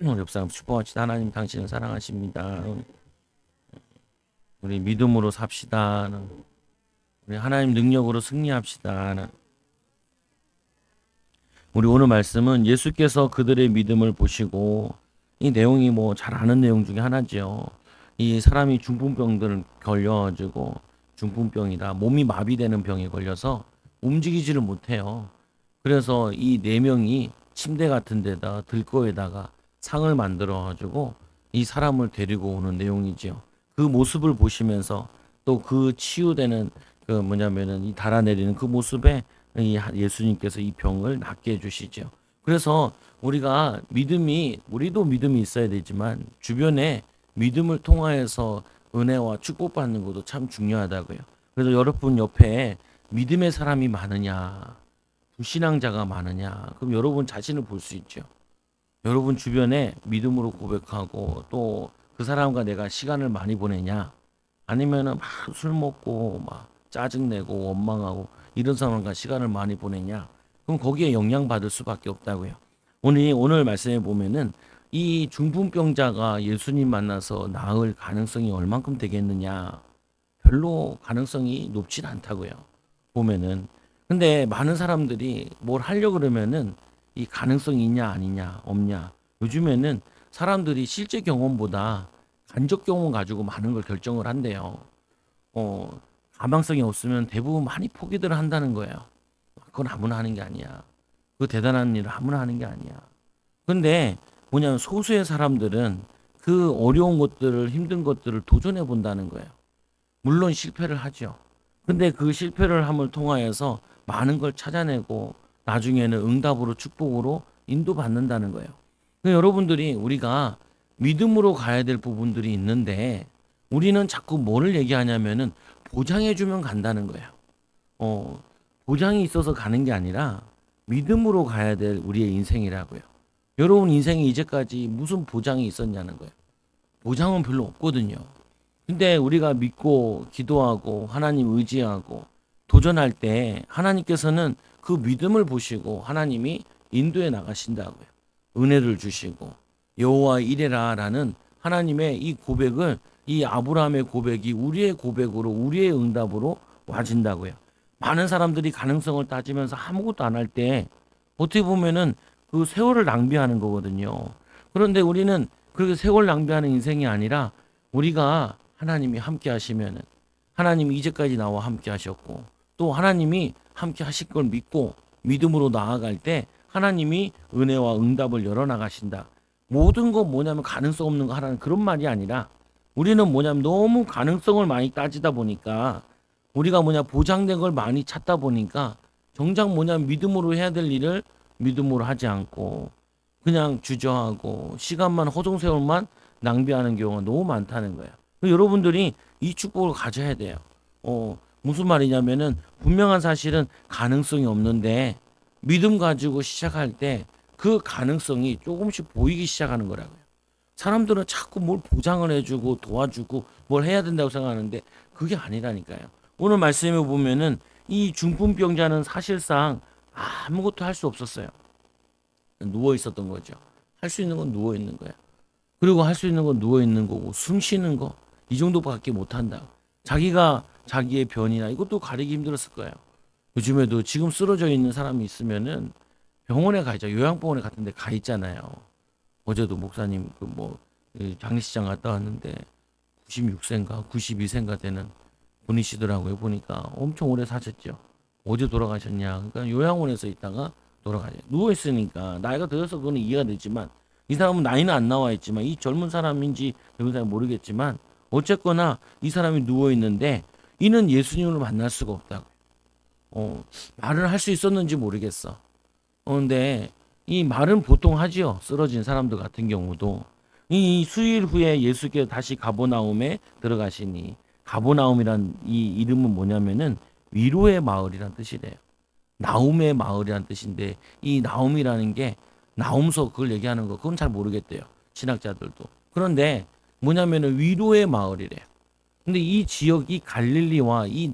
옆 사람 축복합시다. 하나님 당신을 사랑하십니다. 우리 믿음으로 삽시다. 우리 하나님 능력으로 승리합시다. 우리 오늘 말씀은 예수께서 그들의 믿음을 보시고, 이 내용이 뭐 잘 아는 내용 중에 하나죠. 이 사람이 중풍병들을 걸려가지고, 중풍병이다, 몸이 마비되는 병에 걸려서 움직이지를 못해요. 그래서 이 네 명이 침대 같은 데다 들거에다가 상을 만들어 가지고 이 사람을 데리고 오는 내용이지요. 그 모습을 보시면서 또 그 치유되는 그 뭐냐면은 이 달아내리는 그 모습에 이 예수님께서 이 병을 낫게 해주시죠. 그래서 우리가 우리도 믿음이 있어야 되지만 주변에 믿음을 통하여서 은혜와 축복받는 것도 참 중요하다고요. 그래서 여러분 옆에 믿음의 사람이 많으냐, 불신앙자가 많으냐, 그럼 여러분 자신을 볼 수 있죠. 여러분 주변에 믿음으로 고백하고 또 그 사람과 내가 시간을 많이 보내냐, 아니면은 막 술 먹고 막 짜증내고 원망하고 이런 사람과 시간을 많이 보내냐, 그럼 거기에 영향받을 수밖에 없다고요. 오늘 말씀에 보면은 이 중풍병자가 예수님 만나서 나을 가능성이 얼만큼 되겠느냐, 별로 가능성이 높진 않다고요. 보면은. 근데 많은 사람들이 뭘 하려고 그러면은 이 가능성이 있냐 아니냐 없냐, 요즘에는 사람들이 실제 경험보다 간접 경험 가지고 많은 걸 결정을 한대요. 가망성이 없으면 대부분 많이 포기들을 한다는 거예요. 그건 아무나 하는 게 아니야. 그 대단한 일을 아무나 하는 게 아니야. 근데 뭐냐면 소수의 사람들은 그 어려운 것들을, 힘든 것들을 도전해 본다는 거예요. 물론 실패를 하죠. 근데 그 실패를 함을 통하여서 많은 걸 찾아내고 나중에는 응답으로 축복으로 인도받는다는 거예요. 여러분들이 우리가 믿음으로 가야 될 부분들이 있는데 우리는 자꾸 뭐를 얘기하냐면은 보장해주면 간다는 거예요. 보장이 있어서 가는 게 아니라 믿음으로 가야 될 우리의 인생이라고요. 여러분 인생에 이제까지 무슨 보장이 있었냐는 거예요. 보장은 별로 없거든요. 근데 우리가 믿고 기도하고 하나님 의지하고 도전할 때 하나님께서는 그 믿음을 보시고 하나님이 인도해 나가신다고요. 은혜를 주시고 여호와 이레라라는 하나님의 이 고백을, 이 아브라함의 고백이 우리의 고백으로, 우리의 응답으로 와진다고요. 많은 사람들이 가능성을 따지면서 아무것도 안 할 때 어떻게 보면은 그 세월을 낭비하는 거거든요. 그런데 우리는 그렇게 세월 낭비하는 인생이 아니라 우리가 하나님이 함께 하시면은, 하나님이 이제까지 나와 함께 하셨고 또 하나님이 함께 하실 걸 믿고 믿음으로 나아갈 때 하나님이 은혜와 응답을 열어 나가신다. 모든 건 뭐냐면 가능성 없는 거 하라는 그런 말이 아니라 우리는 뭐냐면 너무 가능성을 많이 따지다 보니까, 우리가 보장된 걸 많이 찾다 보니까 정작 믿음으로 해야 될 일을 믿음으로 하지 않고 그냥 주저하고 시간만, 허송세월만 낭비하는 경우가 너무 많다는 거예요. 여러분들이 이 축복을 가져야 돼요. 무슨 말이냐면은 분명한 사실은 가능성이 없는데 믿음 가지고 시작할 때 그 가능성이 조금씩 보이기 시작하는 거라고요. 사람들은 자꾸 뭘 보장을 해주고 도와주고 뭘 해야 된다고 생각하는데 그게 아니라니까요. 오늘 말씀에 보면은 이 중풍병자는 사실상 아무것도 할 수 없었어요. 누워 있었던 거죠. 할 수 있는 건 누워 있는 거야. 그리고 할 수 있는 건 누워 있는 거고 숨 쉬는 거, 이 정도밖에 못 한다. 자기가 자기의 변이나 이것도 가리기 힘들었을 거예요. 요즘에도 지금 쓰러져 있는 사람이 있으면은 병원에 가 있죠. 요양병원에 같은 데 가 있잖아요. 어제도 목사님 장례식장 갔다 왔는데 96세인가 92세인가 되는 분이시더라고요. 보니까 엄청 오래 사셨죠. 어제 돌아가셨냐. 그러니까 요양원에서 있다가 돌아가죠. 누워있으니까 나이가 들어서 그거는 이해가 되지만, 이 사람은 나이는 안 나와 있지만 이 젊은 사람인지 젊은 사람인지 모르겠지만 어쨌거나 이 사람이 누워있는데 이는 예수님을 만날 수가 없다고. 말을 할 수 있었는지 모르겠어. 근데 이 말은 보통 하지요. 쓰러진 사람들 같은 경우도. 이 수일 후에 예수께서 다시 가버나움에 들어가시니, 가버나움이란 이 이름은 뭐냐면은 위로의 마을이란 뜻이래요. 나움의 마을이란 뜻인데 이 나움이라는 게 나움서 그걸 얘기하는 거, 그건 잘 모르겠대요. 신학자들도. 그런데 뭐냐면은 위로의 마을이래요. 근데 이 지역이 갈릴리와 이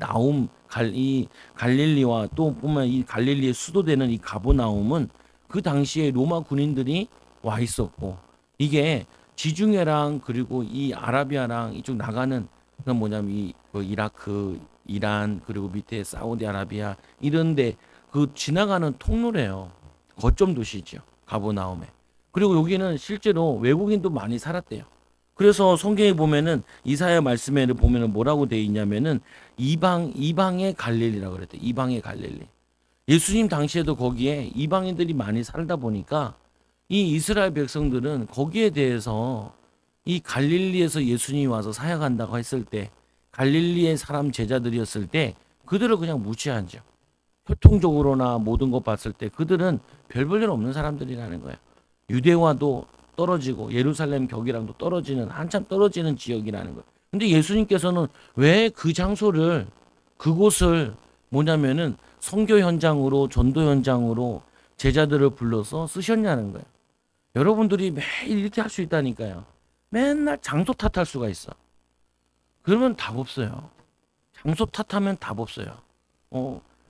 갈릴리와 또 뿐만 이 갈릴리의 수도되는 이 가버나움은 그 당시에 로마 군인들이 와 있었고 이게 지중해랑 그리고 이 아라비아랑 이쪽 나가는 그건 뭐냐면 그 이라크, 이란 그리고 밑에 사우디아라비아 이런데 그 지나가는 통로래요. 거점 도시죠. 가보나움에. 그리고 여기는 실제로 외국인도 많이 살았대요. 그래서 성경에 보면은 이사야 말씀에 보면은 뭐라고 돼 있냐면은 이방의 갈릴리라고 그랬대. 이방의 갈릴리. 예수님 당시에도 거기에 이방인들이 많이 살다 보니까 이 이스라엘 백성들은 거기에 대해서 이 갈릴리에서 예수님이 와서 사역한다고 했을 때 갈릴리의 사람 제자들이었을 때 그들을 그냥 무시하죠. 교통적으로나 모든 것 봤을 때 그들은 별 볼 일 없는 사람들이라는 거예요. 유대와도 떨어지고 예루살렘 격이랑도 떨어지는 한참 떨어지는 지역이라는 거예요. 근데 예수님께서는 왜 그 장소를 그곳을 뭐냐면은 선교 현장으로 전도 현장으로 제자들을 불러서 쓰셨냐는 거예요. 여러분들이 매일 이렇게 할 수 있다니까요. 맨날 장소 탓할 수가 있어. 그러면 답 없어요. 장소 탓하면 답 없어요.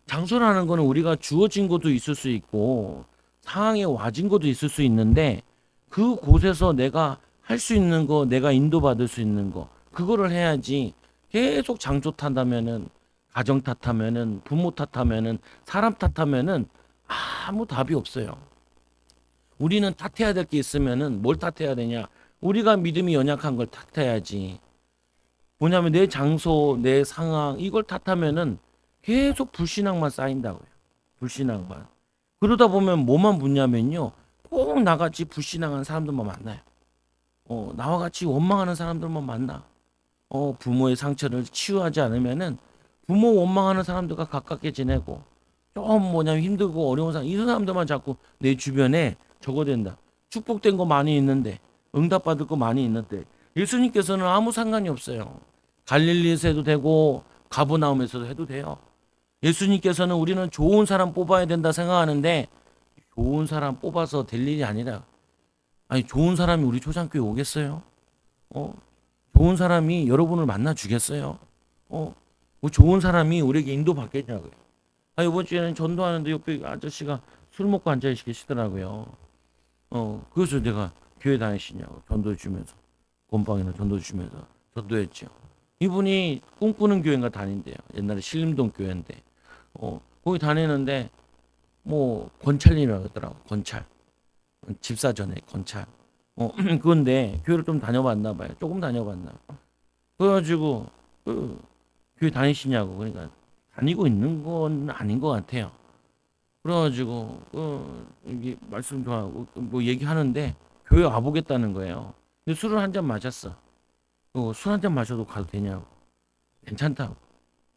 장소라는 거는 우리가 주어진 것도 있을 수 있고 상황에 와진 것도 있을 수 있는데 그 곳에서 내가 할 수 있는 거, 내가 인도받을 수 있는 거 그거를 해야지. 계속 장소 탓하면은 가정 탓하면은 부모 탓하면은 사람 탓하면은 아무 답이 없어요. 우리는 탓해야 될 게 있으면은 뭘 탓해야 되냐? 우리가 믿음이 연약한 걸 탓해야지. 뭐냐면 내 장소, 내 상황 이걸 탓하면은 계속 불신앙만 쌓인다고요. 불신앙만. 그러다 보면 뭐만 붙냐면요. 꼭 나같이 불신앙한 사람들만 만나요. 나와 같이 원망하는 사람들만 만나. 부모의 상처를 치유하지 않으면은 부모 원망하는 사람들과 가깝게 지내고 좀 뭐냐면 힘들고 어려운 사람 이 사람들만 자꾸 내 주변에 적어된다. 축복된 거 많이 있는데 응답받을 거 많이 있는데 예수님께서는 아무 상관이 없어요. 갈릴리에서 해도 되고 가버나움에서도 해도 돼요. 예수님께서는 우리는 좋은 사람 뽑아야 된다 생각하는데 좋은 사람 뽑아서 될 일이 아니라 아니 좋은 사람이 우리 초장교회 오겠어요? 좋은 사람이 여러분을 만나 주겠어요? 뭐 좋은 사람이 우리에게 인도받겠냐고요. 이번 주에는 전도하는데 옆에 아저씨가 술 먹고 앉아 계시더라고요. 그래서 내가 교회 다니시냐고 전도 주면서 건방이나 전도 주면서 전도했죠. 이분이 꿈꾸는 교회인가 다닌대요. 옛날에 신림동 교회인데 거기 다니는데 뭐 권찰이라고 하더라고. 권찰 집사 전에 권찰 그건데 교회를 좀 다녀봤나 봐요. 조금 다녀봤나. 그래가지고 교회 다니시냐고. 그러니까 다니고 있는 건 아닌 것 같아요. 그래가지고 이게 말씀 좋아하고 뭐 얘기하는데 교회 와보겠다는 거예요. 근데 술을 한 잔 마셨어. 술 한 잔 마셔도 가도 되냐고. 괜찮다고.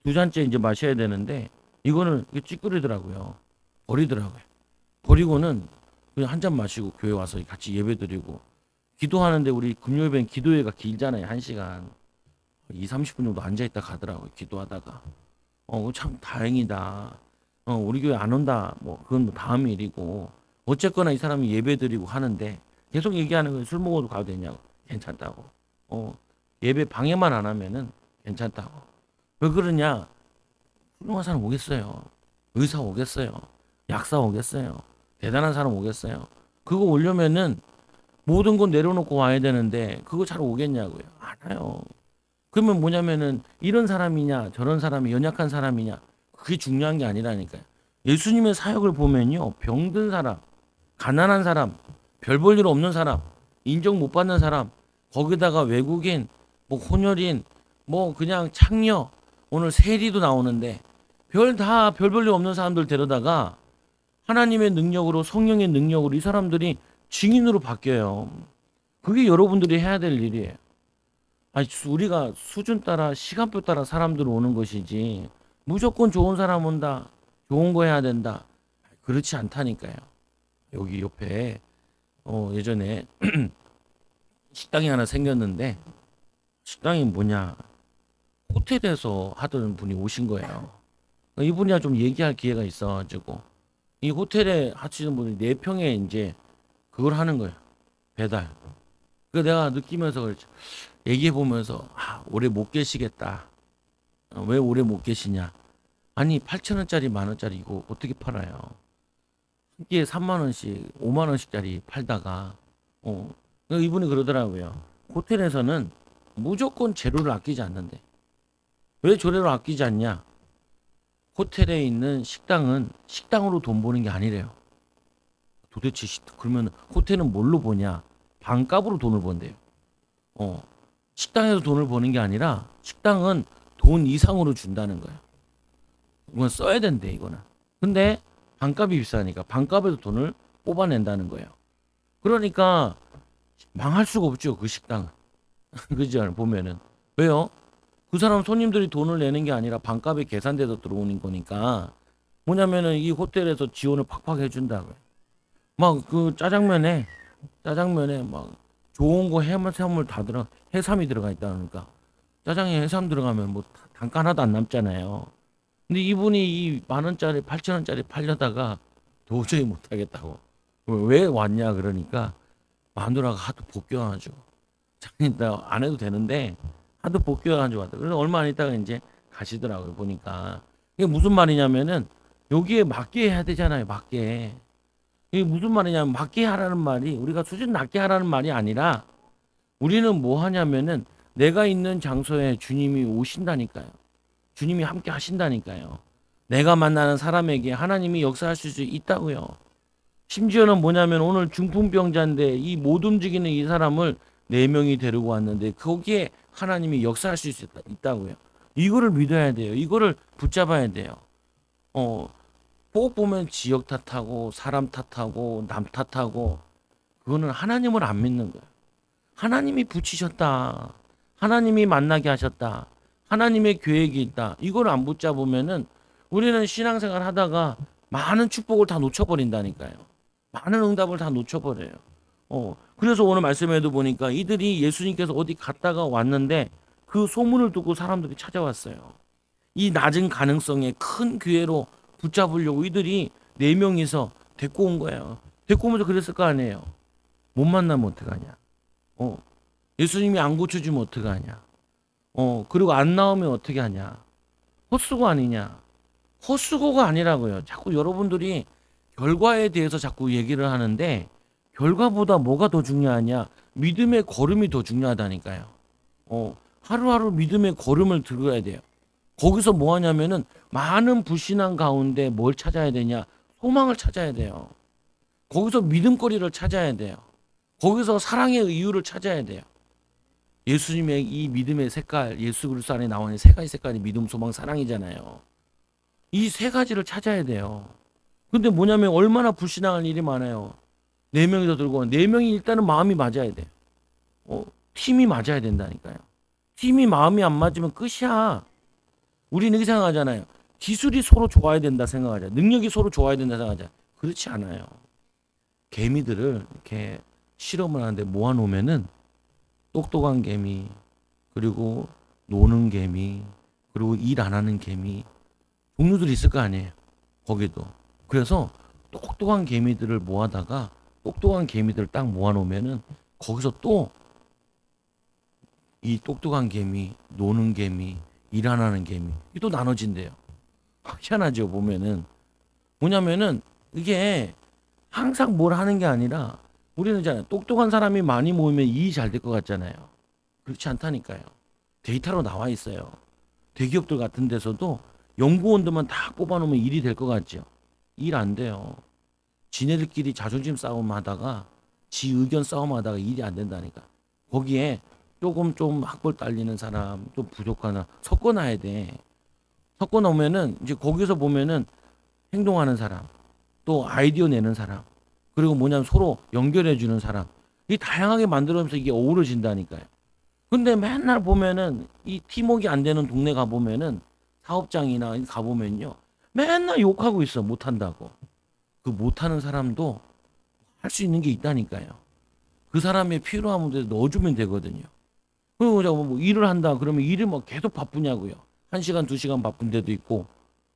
두 잔째 이제 마셔야 되는데 이거는 찌끄리더라고요. 버리더라고요. 버리고는 그냥 한 잔 마시고 교회 와서 같이 예배드리고 기도하는데 우리 금요일엔 기도회가 길잖아요. 1시간. 2, 30분 정도 앉아있다 가더라고요. 기도하다가. 참 다행이다. 우리 교회 안 온다. 뭐 그건 뭐 다음 일이고 어쨌거나 이 사람이 예배드리고 하는데 계속 얘기하는 거예요. 술 먹어도 가도 되냐고. 괜찮다고. 예배 방해만 안 하면은 괜찮다고. 왜 그러냐? 훌륭한 사람 오겠어요. 의사 오겠어요. 약사 오겠어요. 대단한 사람 오겠어요. 그거 오려면은 모든 건 내려놓고 와야 되는데 그거 잘 오겠냐고요. 안 와요. 그러면 뭐냐면은 이런 사람이냐 저런 사람이 연약한 사람이냐 그게 중요한 게 아니라니까요. 예수님의 사역을 보면요. 병든 사람, 가난한 사람, 별 볼 일 없는 사람, 인정 못 받는 사람, 거기다가 외국인, 뭐 혼혈인, 뭐 그냥 창녀, 오늘 세리도 나오는데 별 볼 일 없는 사람들 데려다가 하나님의 능력으로 성령의 능력으로 이 사람들이 증인으로 바뀌어요. 그게 여러분들이 해야 될 일이에요. 우리가 수준 따라 시간표 따라 사람들 오는 것이지 무조건 좋은 사람 온다. 좋은 거 해야 된다. 그렇지 않다니까요. 여기 옆에 예전에 식당이 하나 생겼는데 식당이 뭐냐 호텔에서 하던 분이 오신 거예요. 이분이랑 좀 얘기할 기회가 있어가지고 이 호텔에 하시는 분이 4평에 이제 그걸 하는 거예요. 배달. 그 내가 느끼면서 그랬죠. 얘기해 보면서 오래 못 계시겠다. 왜 오래 못 계시냐? 아니 8,000원짜리 10,000원짜리 이거 어떻게 팔아요? 한 끼에 3만 원씩 5만 원씩짜리 팔다가 이분이 그러더라고요. 호텔에서는 무조건 재료를 아끼지 않는데. 왜 재료를 아끼지 않냐? 호텔에 있는 식당은 식당으로 돈 버는 게 아니래요. 도대체 그러면 호텔은 뭘로 버냐? 반값으로 돈을 번대요. 어, 식당에서 돈을 버는 게 아니라 식당은 돈 이상으로 준다는 거예요. 이건 써야 된대, 이거는. 근데 반값이 비싸니까 반값에서 돈을 뽑아낸다는 거예요. 그러니까 망할 수가 없죠, 그 식당은. 그죠? 보면은. 왜요? 그 사람 손님들이 돈을 내는 게 아니라 반값에 계산돼서 들어오는 거니까 뭐냐면은 이 호텔에서 지원을 팍팍 해준다고요. 막 그 짜장면에 막 좋은 거 해물 다 해삼이 들어가 있다니까. 짜장에 해삼 들어가면 뭐 단가 하나도 안 남잖아요. 근데 이분이 이 10,000원짜리 8,000원짜리 팔려다가 도저히 못하겠다고. 왜 왔냐 그러니까 마누라가 하도 복귀와가지고 자기 나안 해도 되는데 하도 복귀와가지고 왔다. 그래서 얼마 안 있다가 이제 가시더라고요. 보니까 이게 무슨 말이냐면은 여기에 맞게 해야 되잖아요. 맞게. 이게 무슨 말이냐면 맞게 하라는 말이 우리가 수준 낮게 하라는 말이 아니라 우리는 뭐 하냐면은 내가 있는 장소에 주님이 오신다니까요. 주님이 함께 하신다니까요. 내가 만나는 사람에게 하나님이 역사하실 수 있다고요. 심지어는 뭐냐면 오늘 중풍병자인데 이 못 움직이는 이 사람을 4명이 데리고 왔는데 거기에 하나님이 역사하실 수 있다고요. 이거를 믿어야 돼요. 이거를 붙잡아야 돼요. 꼭 보면 지역 탓하고 사람 탓하고 남 탓하고 그거는 하나님을 안 믿는 거예요. 하나님이 붙이셨다. 하나님이 만나게 하셨다. 하나님의 계획이 있다. 이걸 안 붙잡으면은 우리는 신앙생활 하다가 많은 축복을 다 놓쳐버린다니까요. 많은 응답을 다 놓쳐버려요. 그래서 오늘 말씀에도 보니까 이들이 예수님께서 어디 갔다가 왔는데 그 소문을 듣고 사람들이 찾아왔어요. 이 낮은 가능성에 큰 기회로 붙잡으려고 이들이 4명이서 데리고 온 거예요. 데리고 오면서 그랬을 거 아니에요. 못 만나면 어떡하냐. 예수님이 안 고쳐주면 어떡하냐. 그리고 안 나오면 어떻게 하냐. 헛수고 아니냐. 헛수고가 아니라고요. 자꾸 여러분들이 결과에 대해서 자꾸 얘기를 하는데 결과보다 뭐가 더 중요하냐. 믿음의 걸음이 더 중요하다니까요. 하루하루 믿음의 걸음을 들어야 돼요. 거기서 뭐 하냐면은 많은 불신앙 가운데 뭘 찾아야 되냐. 소망을 찾아야 돼요. 거기서 믿음거리를 찾아야 돼요. 거기서 사랑의 이유를 찾아야 돼요. 예수님의 이 믿음의 색깔, 예수 그리스도 안에 나오는 세 가지 색깔이 믿음, 소망, 사랑이잖아요. 이 세 가지를 찾아야 돼요. 근데 뭐냐면 얼마나 불신앙할 일이 많아요. 4명이 더 들고 4명이 일단은 마음이 맞아야 돼. 팀이 맞아야 된다니까요. 팀이 마음이 안 맞으면 끝이야. 우리는 이렇게 생각하잖아요. 기술이 서로 좋아야 된다 생각하자. 능력이 서로 좋아야 된다 생각하자. 그렇지 않아요. 개미들을 이렇게 실험을 하는데 모아놓으면은 똑똑한 개미, 그리고 노는 개미, 그리고 일 안 하는 개미, 종류들이 있을 거 아니에요. 거기도. 그래서 똑똑한 개미들을 모아다가 똑똑한 개미들을 딱 모아놓으면은 거기서 또 이 똑똑한 개미, 노는 개미, 일 안 하는 개미, 이게 또 나눠진대요. 희한하죠, 보면은. 뭐냐면은 이게 항상 뭘 하는 게 아니라 우리는 있잖아요. 똑똑한 사람이 많이 모이면 일이 잘 될 것 같잖아요. 그렇지 않다니까요. 데이터로 나와 있어요. 대기업들 같은 데서도 연구원들만 다 뽑아놓으면 일이 될 것 같죠. 일 안 돼요. 지네들끼리 자존심 싸움 하다가 지 의견 싸움 하다가 일이 안 된다니까. 거기에 조금 좀 학벌 딸리는 사람, 좀 부족한 사람 섞어놔야 돼. 섞어놓으면은 이제 거기서 보면은 행동하는 사람, 또 아이디어 내는 사람, 그리고 뭐냐면 서로 연결해주는 사람, 이 다양하게 만들어면서 이게 어우러진다니까요. 근데 맨날 보면은 이 팀워크가 안 되는 동네 가보면은 사업장이나 가보면요, 맨날 욕하고 있어. 못한다고. 그 못하는 사람도 할 수 있는 게 있다니까요. 그 사람의 필요한 데 넣어주면 되거든요. 그리고 뭐 일을 한다 그러면 일을 뭐 계속 바쁘냐고요. 1시간 2시간 바쁜 데도 있고,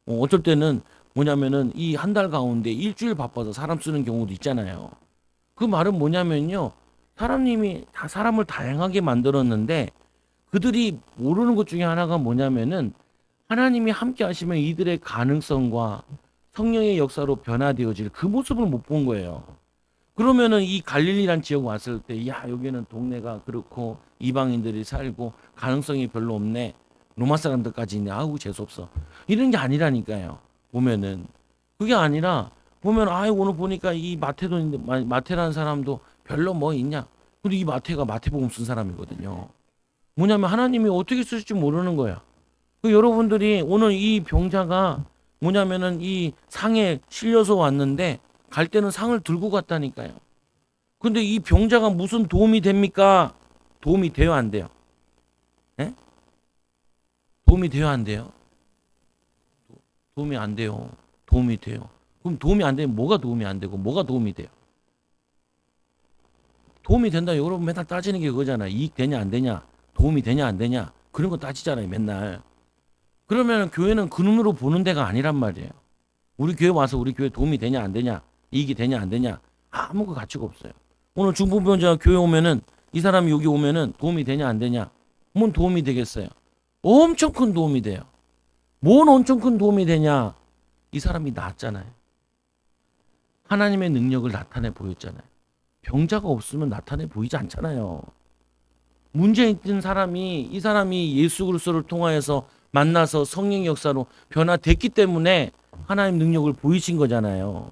어쩔 때는 뭐냐면은 이 한 달 가운데 일주일 바빠서 사람 쓰는 경우도 있잖아요. 그 말은 뭐냐면요, 사람님이 다 사람을 다양하게 만들었는데 그들이 모르는 것 중에 하나가 뭐냐면은 하나님이 함께 하시면 이들의 가능성과 성령의 역사로 변화되어질 그 모습을 못 본 거예요. 그러면은 이 갈릴리란 지역 왔을 때, 야, 여기는 동네가 그렇고 이방인들이 살고 가능성이 별로 없네. 로마 사람들까지 있네. 아우, 재수없어. 이런 게 아니라니까요. 보면은. 그게 아니라, 보면, 오늘 보니까 이 마태도 있는데, 마태라는 사람도 별로 뭐 있냐. 근데 이 마태가 마태복음 쓴 사람이거든요. 뭐냐면 하나님이 어떻게 쓰실지 모르는 거야. 여러분들이 오늘 이 병자가 뭐냐면은 이 상에 실려서 왔는데 갈 때는 상을 들고 갔다니까요. 근데 이 병자가 무슨 도움이 됩니까? 도움이 돼요, 안 돼요? 예? 도움이 돼요, 안 돼요? 도움이 안 돼요. 도움이 돼요. 그럼 도움이 안 되면 뭐가 도움이 안 되고 뭐가 도움이 돼요? 도움이 된다. 여러분 맨날 따지는 게 그거잖아. 이익 되냐 안 되냐, 도움이 되냐 안 되냐, 그런 거 따지잖아요, 맨날. 그러면 교회는 그 눈으로 보는 데가 아니란 말이에요. 우리 교회 와서 우리 교회 도움이 되냐 안 되냐, 이익이 되냐 안 되냐, 아무 그 가치가 없어요. 오늘 중풍병자가 교회 오면은, 이 사람이 여기 오면은 도움이 되냐 안 되냐, 뭔 도움이 되겠어요? 엄청 큰 도움이 돼요. 뭔 엄청 큰 도움이 되냐? 이 사람이 낫잖아요. 하나님의 능력을 나타내 보였잖아요. 병자가 없으면 나타내 보이지 않잖아요. 문제 있는 사람이, 이 사람이 예수 그리스도를 통하여서 만나서 성령의 역사로 변화됐기 때문에 하나님 능력을 보이신 거잖아요.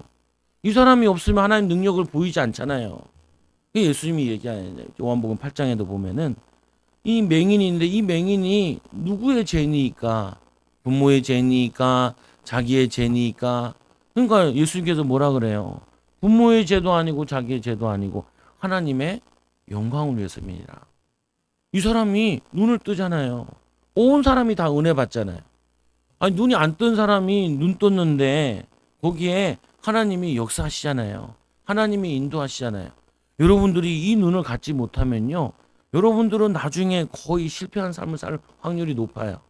이 사람이 없으면 하나님 능력을 보이지 않잖아요. 예수님이 얘기하는 요한복음 8장에도 보면은 이 맹인이 있는데, 이 맹인이 누구의 죄니까? 부모의 죄니까? 자기의 죄니까? 그러니까 예수님께서 뭐라 그래요? 부모의 죄도 아니고 자기의 죄도 아니고 하나님의 영광을 위해서입니다. 이 사람이 눈을 뜨잖아요. 온 사람이 다 은혜 받잖아요. 아니, 눈이 안 뜬 사람이 눈 떴는데 거기에 하나님이 역사하시잖아요. 하나님이 인도하시잖아요. 여러분들이 이 눈을 갖지 못하면요, 여러분들은 나중에 거의 실패한 삶을 살 확률이 높아요.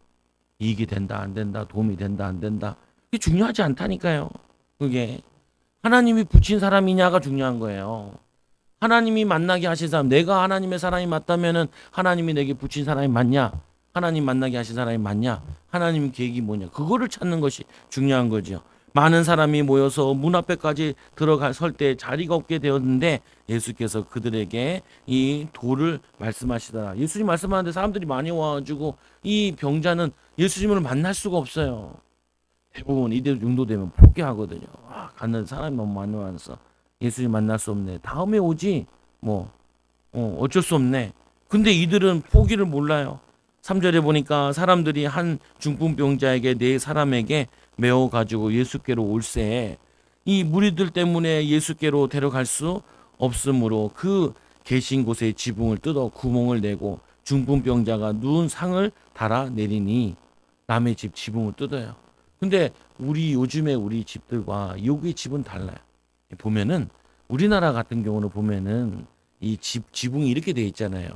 이익이 된다 안 된다, 도움이 된다 안 된다, 그게 중요하지 않다니까요. 그게 하나님이 붙인 사람이냐가 중요한 거예요. 하나님이 만나게 하신 사람, 내가 하나님의 사람이 맞다면은 하나님이 내게 붙인 사람이 맞냐, 하나님 만나게 하신 사람이 맞냐, 하나님 계획이 뭐냐, 그거를 찾는 것이 중요한 거죠. 많은 사람이 모여서 문 앞에까지 설 때 자리가 없게 되었는데 예수께서 그들에게 이 도를 말씀하시더라. 예수님 말씀하는데 사람들이 많이 와가지고 이 병자는 예수님을 만날 수가 없어요. 대부분 이대 정도 되면 포기하거든요. 가는 사람이 너무 많이 와서 예수님 만날 수 없네, 다음에 오지 뭐 어쩔 수 없네. 근데 이들은 포기를 몰라요. 3절에 보니까 사람들이 한 중풍병자에게 네 사람에게 메어 가지고 예수께로 올세, 이 무리들 때문에 예수께로 데려갈 수 없으므로 그 계신 곳에 지붕을 뜯어 구멍을 내고 중풍병자가 누운 상을 달아 내리니, 남의 집 지붕을 뜯어요. 근데 요즘에 우리 집들과 여기 집은 달라요. 보면은 우리나라 같은 경우는 보면은 이 지붕이 이렇게 돼 있잖아요.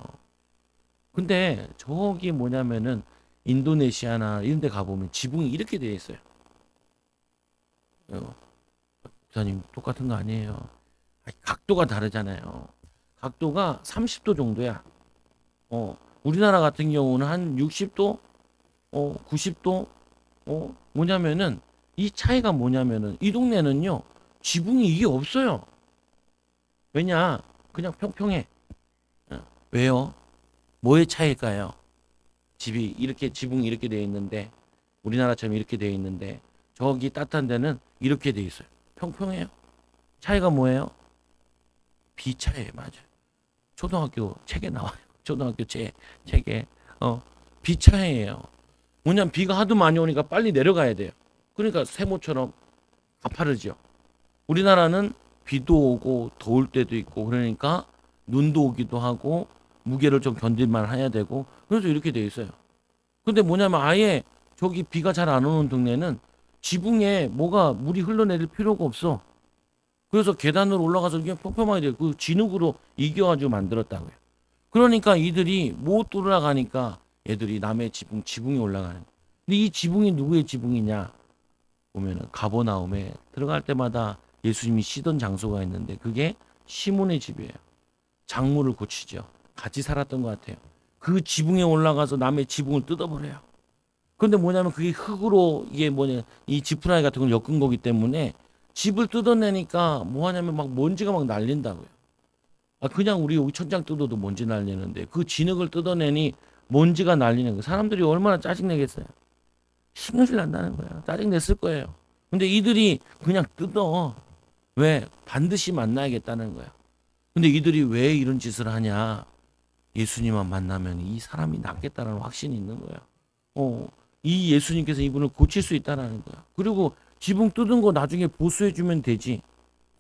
근데 저기 뭐냐면은 인도네시아나 이런 데 가보면 지붕이 이렇게 돼 있어요. 부사님 똑같은 거 아니에요. 각도가 다르잖아요. 각도가 30도 정도야. 우리나라 같은 경우는 한 60도, 90도, 뭐냐면은 이 차이가 뭐냐면은 이 동네는요, 지붕이 이게 없어요. 왜냐? 그냥 평평해. 왜요? 뭐의 차이일까요? 집이 이렇게, 지붕이 이렇게 되어 있는데, 우리나라처럼 이렇게 되어 있는데 저기 따뜻한 데는 이렇게 되어 있어요. 평평해요. 차이가 뭐예요? 비차예요. 맞아요. 초등학교 책에 나와요. 초등학교 책에 비차예요. 뭐냐면 비가 하도 많이 오니까 빨리 내려가야 돼요. 그러니까 세모처럼 가파르죠. 우리나라는 비도 오고 더울 때도 있고 그러니까 눈도 오기도 하고 무게를 좀 견딜만 해야 되고, 그래서 이렇게 돼 있어요. 근데 뭐냐면 아예 저기 비가 잘 안 오는 동네는 지붕에 뭐가 물이 흘러내릴 필요가 없어. 그래서 계단으로 올라가서 그냥 평평하게 돼요. 그 진흙으로 이겨가지고 만들었다고요. 그러니까 이들이 못 올라가니까 애들이 남의 지붕에 올라가는. 근데 이 지붕이 누구의 지붕이냐 보면은 가버나움에 들어갈 때마다 예수님이 쉬던 장소가 있는데 그게 시몬의 집이에요. 작물을 고치죠. 같이 살았던 것 같아요. 그 지붕에 올라가서 남의 지붕을 뜯어버려요. 그런데 뭐냐면 그게 흙으로, 이게 뭐냐, 이 지푸라기 같은 걸 엮은 거기 때문에 집을 뜯어내니까 뭐 하냐면 막 먼지가 막 날린다고요. 그냥 우리 여기 천장 뜯어도 먼지 날리는데 그 진흙을 뜯어내니 먼지가 날리는 거. 사람들이 얼마나 짜증내겠어요. 신경질 난다는 거예요. 짜증냈을 거예요. 근데 이들이 그냥 뜯어. 왜? 반드시 만나야겠다는 거예요. 근데 이들이 왜 이런 짓을 하냐? 예수님만 만나면 이 사람이 낫겠다는 확신이 있는 거예요. 이 예수님께서 이분을 고칠 수 있다는 거예요. 그리고 지붕 뜯은 거 나중에 보수해주면 되지.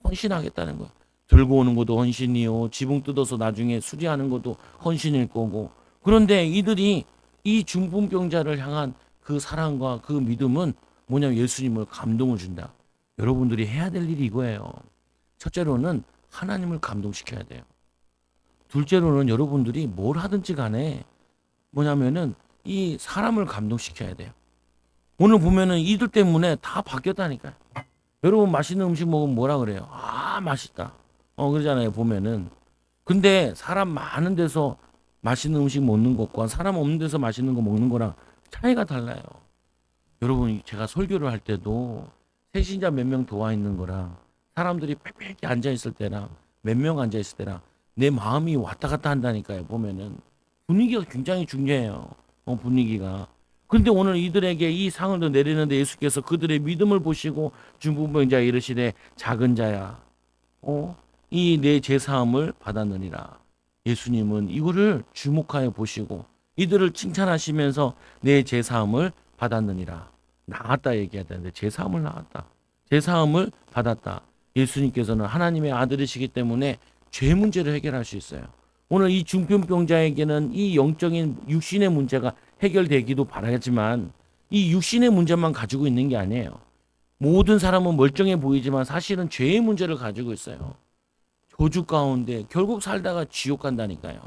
헌신하겠다는 거예요. 들고 오는 것도 헌신이요. 지붕 뜯어서 나중에 수리하는 것도 헌신일 거고. 그런데 이들이 이 중풍병자를 향한 그 사랑과 그 믿음은 뭐냐면 예수님을 감동을 준다. 여러분들이 해야 될 일이 이거예요. 첫째로는 하나님을 감동시켜야 돼요. 둘째로는 여러분들이 뭘 하든지 간에 뭐냐면은 이 사람을 감동시켜야 돼요. 오늘 보면은 이들 때문에 다 바뀌었다니까요. 여러분 맛있는 음식 먹으면 뭐라 그래요? 맛있다. 그러잖아요, 보면은. 근데 사람 많은 데서 맛있는 음식 먹는 것과 사람 없는 데서 맛있는 거 먹는 거랑 차이가 달라요. 여러분, 제가 설교를 할 때도 세신자 몇 명 도와 있는 거랑 사람들이 빽빽히 앉아 있을 때랑 몇 명 앉아 있을 때랑 내 마음이 왔다 갔다 한다니까요. 보면은 분위기가 굉장히 중요해요. 분위기가. 근데 오늘 이들에게 이 상을 더 내리는데 예수께서 그들의 믿음을 보시고 중풍병자에 이르시되 작은 자야, 이 내 제사함을 받았느니라. 예수님은 이거를 주목하여 보시고 이들을 칭찬하시면서 내 제사함을 받았느니라. 나았다 얘기해야 되는데 제사함을 나았다. 제사함을 받았다. 예수님께서는 하나님의 아들이시기 때문에 죄 문제를 해결할 수 있어요. 오늘 이 중풍병자에게는 이 영적인 육신의 문제가 해결되기도 바라지만 이 육신의 문제만 가지고 있는 게 아니에요. 모든 사람은 멀쩡해 보이지만 사실은 죄의 문제를 가지고 있어요. 저주 가운데 결국 살다가 지옥 간다니까요.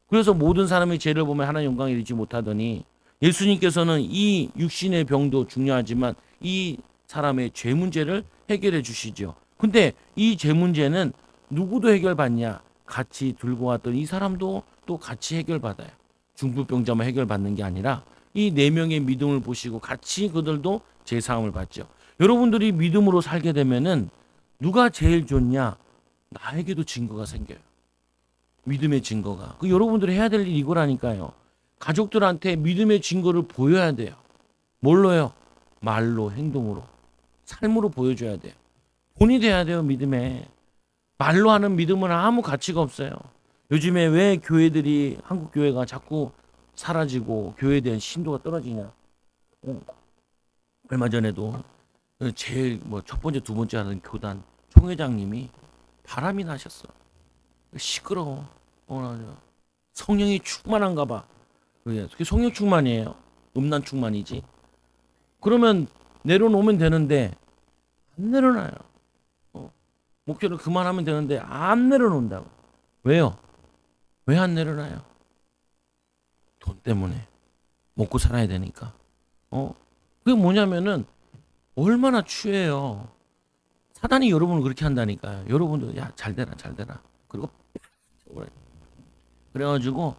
그래서 모든 사람이 죄를 보면 하나님 영광에 이르지 못하더니 예수님께서는 이 육신의 병도 중요하지만 이 사람의 죄 문제를 해결해 주시죠. 근데 이 죄 문제는 누구도 해결받냐? 같이 들고 왔던 이 사람도 또 같이 해결받아요. 중풍병자만 해결받는 게 아니라 이 네 명의 믿음을 보시고 같이 그들도 제사함을 받죠. 여러분들이 믿음으로 살게 되면은 누가 제일 좋냐? 나에게도 증거가 생겨요. 믿음의 증거가. 여러분들이 해야 될 일이 이거라니까요. 가족들한테 믿음의 증거를 보여야 돼요. 뭘로요? 말로, 행동으로, 삶으로 보여줘야 돼요. 돈이 돼야 돼요, 믿음에. 말로 하는 믿음은 아무 가치가 없어요. 요즘에 왜 교회들이, 한국 교회가 자꾸 사라지고 교회에 대한 신도가 떨어지냐? 얼마 전에도 제일 첫 번째, 두 번째 하는 교단 총회장님이 바람이 나셨어. 시끄러워. 성령이 충만한가 봐. 그게 성령 충만이에요. 음란 충만이지. 그러면 내려놓으면 되는데 안 내려놔요. 목표를 그만하면 되는데 안 내려놓는다고. 왜요? 왜 안 내려놔요? 돈 때문에. 먹고 살아야 되니까. 그게 뭐냐면은 얼마나 취해요. 사단이 여러분을 그렇게 한다니까요. 여러분도 야, 잘 되라, 잘 되라. 그리고 그래가지고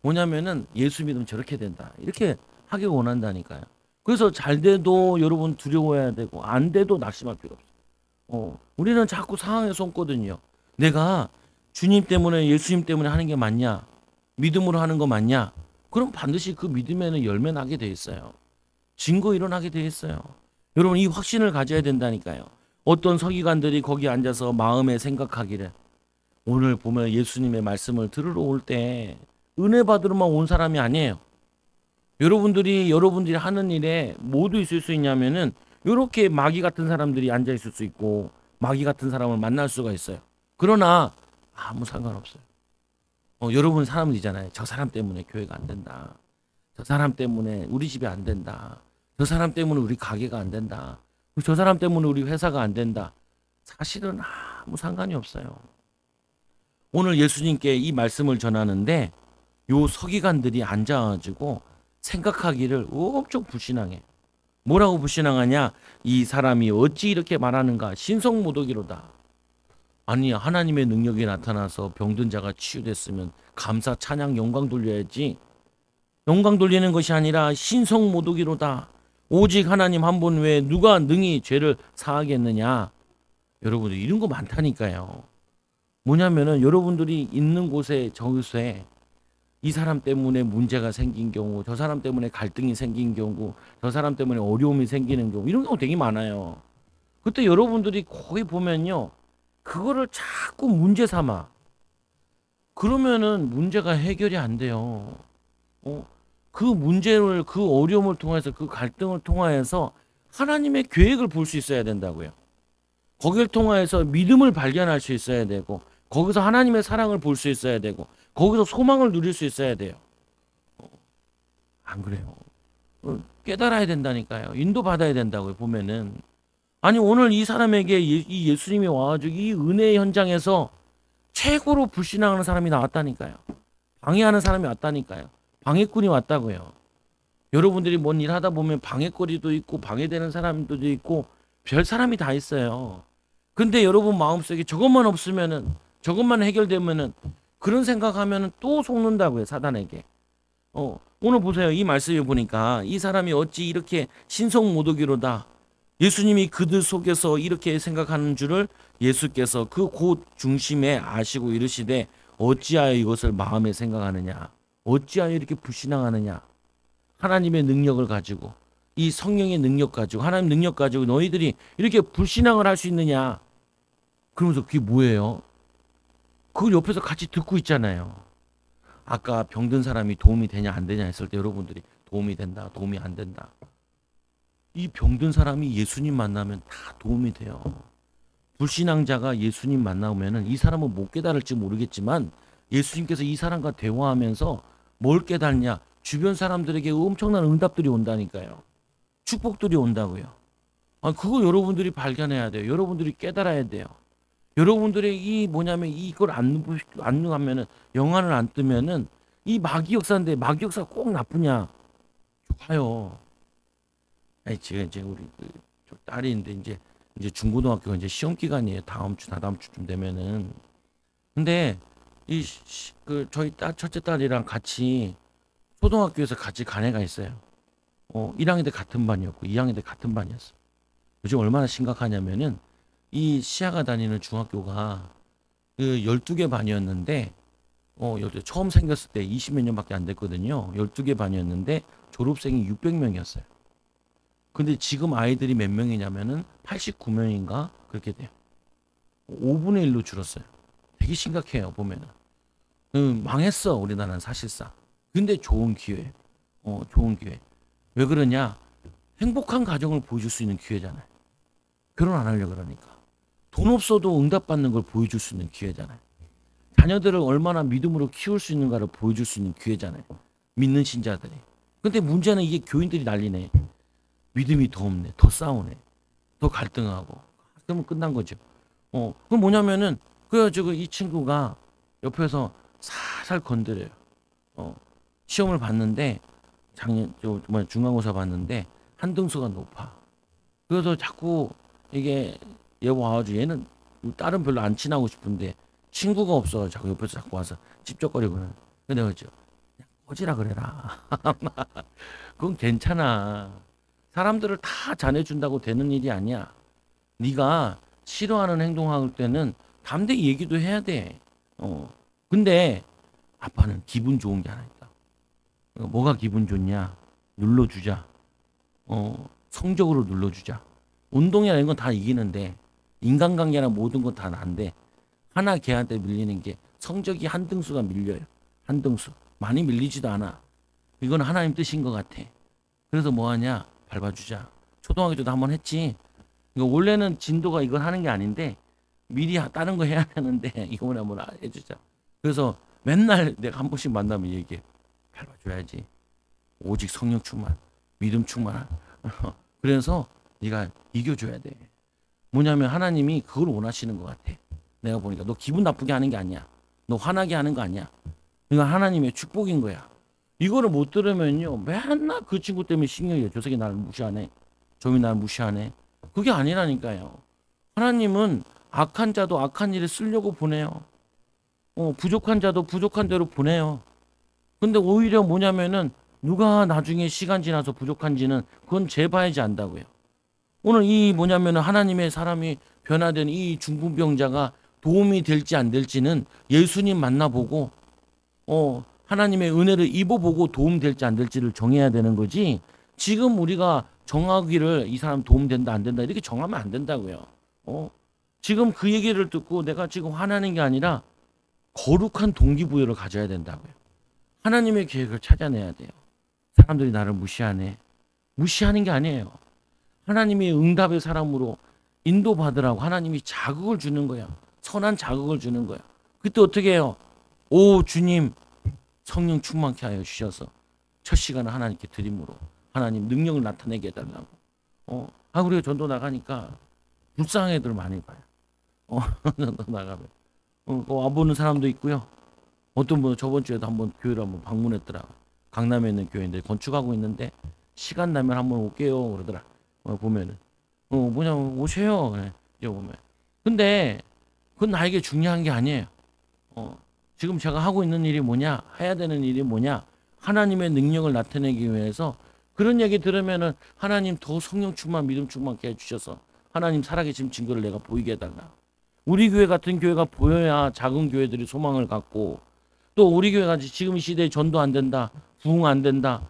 뭐냐면은 예수 믿으면 저렇게 된다. 이렇게 하기 원한다니까요. 그래서 잘 돼도 여러분 두려워해야 되고 안 돼도 낙심할 필요 없어요. 우리는 자꾸 상황에 속거든요. 내가 주님 때문에 예수님 때문에 하는 게 맞냐? 믿음으로 하는 거 맞냐? 그럼 반드시 그 믿음에는 열매 나게 돼 있어요. 증거 일어나게 돼 있어요. 여러분 이 확신을 가져야 된다니까요. 어떤 서기관들이 거기 앉아서 마음에 생각하기를 오늘 보면 예수님의 말씀을 들으러 올 때 은혜 받으러만 온 사람이 아니에요. 여러분들이 하는 일에 모두 있을 수 있냐면은 이렇게 마귀 같은 사람들이 앉아 있을 수 있고 마귀 같은 사람을 만날 수가 있어요. 그러나 아무 상관없어요. 여러분 사람들이잖아요. 저 사람 때문에 교회가 안 된다. 저 사람 때문에 우리 집이 안 된다. 저 사람 때문에 우리 가게가 안 된다. 저 사람 때문에 우리 회사가 안 된다. 사실은 아무 상관이 없어요. 오늘 예수님께 이 말씀을 전하는데 요 서기관들이 앉아가지고 생각하기를 엄청 불신앙해. 뭐라고 불신앙하냐? 이 사람이 어찌 이렇게 말하는가? 신성모독이로다. 아니 하나님의 능력이 나타나서 병든 자가 치유됐으면 감사 찬양 영광 돌려야지. 영광 돌리는 것이 아니라 신성모독이로다. 오직 하나님 한 분 외에 누가 능히 죄를 사하겠느냐? 여러분들 이런 거 많다니까요. 뭐냐면은 여러분들이 있는 곳에 저곳에 이 사람 때문에 문제가 생긴 경우, 저 사람 때문에 갈등이 생긴 경우, 저 사람 때문에 어려움이 생기는 경우 이런 경우 되게 많아요. 그때 여러분들이 거기 보면요. 그거를 자꾸 문제 삼아. 그러면은 문제가 해결이 안 돼요. 어? 그 문제를 그 어려움을 통해서 그 갈등을 통하여서 하나님의 계획을 볼 수 있어야 된다고요. 거기를 통하여서 믿음을 발견할 수 있어야 되고 거기서 하나님의 사랑을 볼 수 있어야 되고 거기서 소망을 누릴 수 있어야 돼요. 안 그래요? 깨달아야 된다니까요. 인도받아야 된다고요. 보면은 아니 오늘 이 사람에게 이 예수님이 와가지고 이 은혜의 현장에서 최고로 불신앙하는 사람이 나왔다니까요. 방해하는 사람이 왔다니까요. 방해꾼이 왔다고요. 여러분들이 뭔 일 하다 보면 방해거리도 있고 방해되는 사람도 있고 별 사람이 다 있어요. 근데 여러분 마음속에 저것만 없으면은 저것만 해결되면은 그런 생각하면은 또 속는다고요. 사단에게. 오늘 보세요. 이 말씀에 보니까 이 사람이 어찌 이렇게 신성모독이로다. 예수님이 그들 속에서 이렇게 생각하는 줄을 예수께서 그 곳 중심에 아시고 이르시되 어찌하여 이것을 마음에 생각하느냐. 어찌하여 이렇게 불신앙하느냐. 하나님의 능력을 가지고 이 성령의 능력 가지고 하나님 능력 가지고 너희들이 이렇게 불신앙을 할 수 있느냐. 그러면서 그게 뭐예요? 그걸 옆에서 같이 듣고 있잖아요. 아까 병든 사람이 도움이 되냐 안 되냐 했을 때 여러분들이 도움이 된다 도움이 안 된다. 이 병든 사람이 예수님 만나면 다 도움이 돼요. 불신앙자가 예수님 만나면은 이 사람은 못 깨달을지 모르겠지만 예수님께서 이 사람과 대화하면서 뭘 깨닫냐. 주변 사람들에게 엄청난 응답들이 온다니까요. 축복들이 온다고요. 그거 여러분들이 발견해야 돼요. 여러분들이 깨달아야 돼요. 여러분들의 이 뭐냐면 이걸 안 하면은 영안을 안 뜨면은 이 마귀 역사인데 마귀 역사가 꼭 나쁘냐? 좋아요. 아니 지금 이제 우리 저 딸이 이제 중고등학교 이제 시험 기간이에요. 다음 주 다다음 주쯤 되면은. 근데 그 저희 첫째 딸이랑 같이 초등학교에서 같이 간 애가 있어요. 1학년 때 같은 반이었고 2학년 때 같은 반이었어. 요즘 얼마나 심각하냐면은 이 시아가 다니는 중학교가 그 12개 반이었는데 처음 생겼을 때 20몇 년밖에 안 됐거든요. 12개 반이었는데 졸업생이 600명이었어요. 근데 지금 아이들이 몇 명이냐면은 89명인가 그렇게 돼요. 5분의 1로 줄었어요. 되게 심각해요, 보면은. 망했어, 우리나라는 사실상. 근데 좋은 기회. 좋은 기회. 왜 그러냐? 행복한 가정을 보여줄 수 있는 기회잖아요. 결혼 안 하려고 그러니까. 돈 없어도 응답받는 걸 보여줄 수 있는 기회잖아요. 자녀들을 얼마나 믿음으로 키울 수 있는가를 보여줄 수 있는 기회잖아요. 믿는 신자들이. 근데 문제는 이게 교인들이 난리네. 믿음이 더 없네. 더 싸우네. 더 갈등하고. 그러면 끝난 거죠. 그럼 뭐냐면은 그래가지고 이 친구가 옆에서 살살 건드려요. 시험을 봤는데 중간고사 봤는데 한 등수가 높아. 그래서 자꾸 이게 얘 와가지고 얘는 딸은 별로 안 친하고 싶은데 친구가 없어. 자꾸 옆에서 자꾸 와서 찝쩍거리고는. 근데 내가 그랬죠. 그냥 꺼지라 그래라. 그건 괜찮아. 사람들을 다 잘해준다고 되는 일이 아니야. 네가 싫어하는 행동할 때는 담대히 얘기도 해야 돼. 근데 아빠는 기분 좋은 게 하나 있다. 뭐가 기분 좋냐? 눌러주자. 성적으로 눌러주자. 운동이나 이런 건 다 이기는데 인간관계나 모든 건 다 난데 하나 걔한테 밀리는 게 성적이 한 등수가 밀려요. 한 등수. 많이 밀리지도 않아. 이건 하나님 뜻인 것 같아. 그래서 뭐하냐? 밟아주자. 초등학교 때도 한번 했지. 원래는 진도가 이걸 하는 게 아닌데 미리 다른 거 해야 되는데 이번에 한번 해주자. 그래서 맨날 내가 한 번씩 만나면 얘기해. 밟아줘야지. 오직 성령 충만, 믿음 충만한. 그래서 네가 이겨줘야 돼. 뭐냐면 하나님이 그걸 원하시는 것 같아. 내가 보니까 너 기분 나쁘게 하는 게 아니야. 너 화나게 하는 거 아니야. 이건 하나님의 축복인 거야. 이거를 못 들으면요 맨날 그 친구 때문에 신경이에요. 저 새끼 나를 무시하네. 저기 나를 무시하네. 그게 아니라니까요. 하나님은 악한 자도 악한 일에 쓰려고 보내요. 부족한 자도 부족한 대로 보내요. 근데 오히려 뭐냐면은 누가 나중에 시간 지나서 부족한지는 그건 재봐야지 안다고요. 오늘 이 뭐냐면은 하나님의 사람이 변화된 이 중풍병자가 도움이 될지 안 될지는 예수님 만나보고 하나님의 은혜를 입어보고 도움 될지 안 될지를 정해야 되는 거지. 지금 우리가 정하기를 이 사람 도움 된다 안 된다 이렇게 정하면 안 된다고요. 지금 그 얘기를 듣고 내가 지금 화나는 게 아니라 거룩한 동기부여를 가져야 된다고요. 하나님의 계획을 찾아내야 돼요. 사람들이 나를 무시하네. 무시하는 게 아니에요. 하나님의 응답의 사람으로 인도받으라고 하나님이 자극을 주는 거야. 선한 자극을 주는 거야. 그때 어떻게 해요? 오 주님 성령 충만케 하여 주셔서 첫 시간을 하나님께 드림으로 하나님 능력을 나타내게 해달라고. 우리가 전도 나가니까 불쌍한 애들 많이 봐요. 전도 나가면 와보는 사람도 있고요. 어떤 분은 저번 주에도 한번 교회를 한번 방문했더라. 강남에 있는 교회인데 건축하고 있는데 시간 나면 한번 올게요 그러더라. 보면은 뭐냐면 오세요. 그래. 보면. 근데 그건 나에게 중요한 게 아니에요. 지금 제가 하고 있는 일이 뭐냐, 해야 되는 일이 뭐냐, 하나님의 능력을 나타내기 위해서 그런 얘기 들으면은 하나님 더 성령 충만, 믿음 충만케 해주셔서 하나님 살아계신 증거를 내가 보이게 해달라. 우리 교회 같은 교회가 보여야 작은 교회들이 소망을 갖고 또 우리 교회가 지금 이 시대에 전도 안 된다, 부흥 안 된다,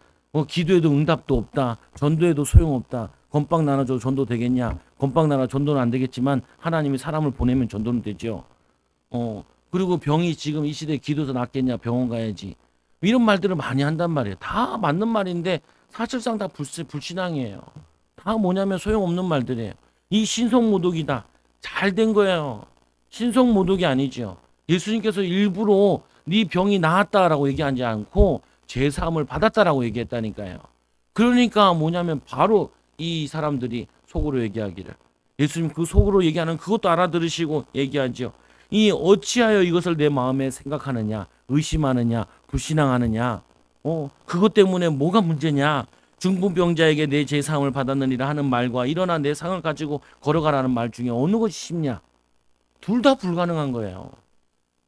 기도에도 응답도 없다, 전도에도 소용없다, 건빵 나눠줘 전도 되겠냐, 건빵 나눠 전도는 안 되겠지만 하나님이 사람을 보내면 전도는 되죠. 그리고 병이 지금 이 시대에 기도에서 낫겠냐, 병원 가야지. 이런 말들을 많이 한단 말이에요. 다 맞는 말인데 사실상 다 불신앙이에요. 다 뭐냐면 소용없는 말들이에요. 이 신성모독이다. 잘 된 거예요. 신성모독이 아니죠. 예수님께서 일부러 네 병이 나았다라고 얘기하지 않고 제사함을 받았다라고 얘기했다니까요. 그러니까 뭐냐면 바로 이 사람들이 속으로 얘기하기를 예수님 그 속으로 얘기하는 그것도 알아들으시고 얘기하죠. 이 어찌하여 이것을 내 마음에 생각하느냐, 의심하느냐, 불신앙하느냐. 그것 때문에 뭐가 문제냐. 중풍병자에게 내 제사함을 받았느니라 하는 말과 일어나 내 상을 가지고 걸어가라는 말 중에 어느 것이 쉽냐. 둘 다 불가능한 거예요.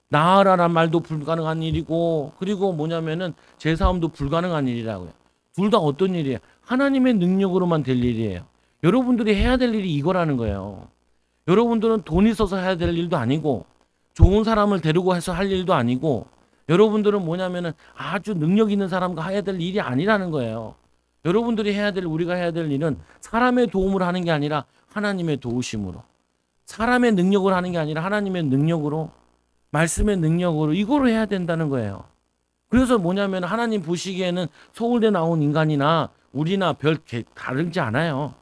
나으라란 말도 불가능한 일이고 그리고 뭐냐면은 제사함도 불가능한 일이라고요. 둘 다 어떤 일이에요? 하나님의 능력으로만 될 일이에요. 여러분들이 해야 될 일이 이거라는 거예요. 여러분들은 돈 있어서 해야 될 일도 아니고 좋은 사람을 데리고 해서 할 일도 아니고 여러분들은 뭐냐면은 아주 능력 있는 사람과 해야 될 일이 아니라는 거예요. 여러분들이 해야 될 우리가 해야 될 일은 사람의 도움을 하는 게 아니라 하나님의 도우심으로 사람의 능력을 하는 게 아니라 하나님의 능력으로 말씀의 능력으로 이거로 해야 된다는 거예요. 그래서 뭐냐면 하나님 보시기에는 서울대 나온 인간이나 우리나 별 다르지 않아요.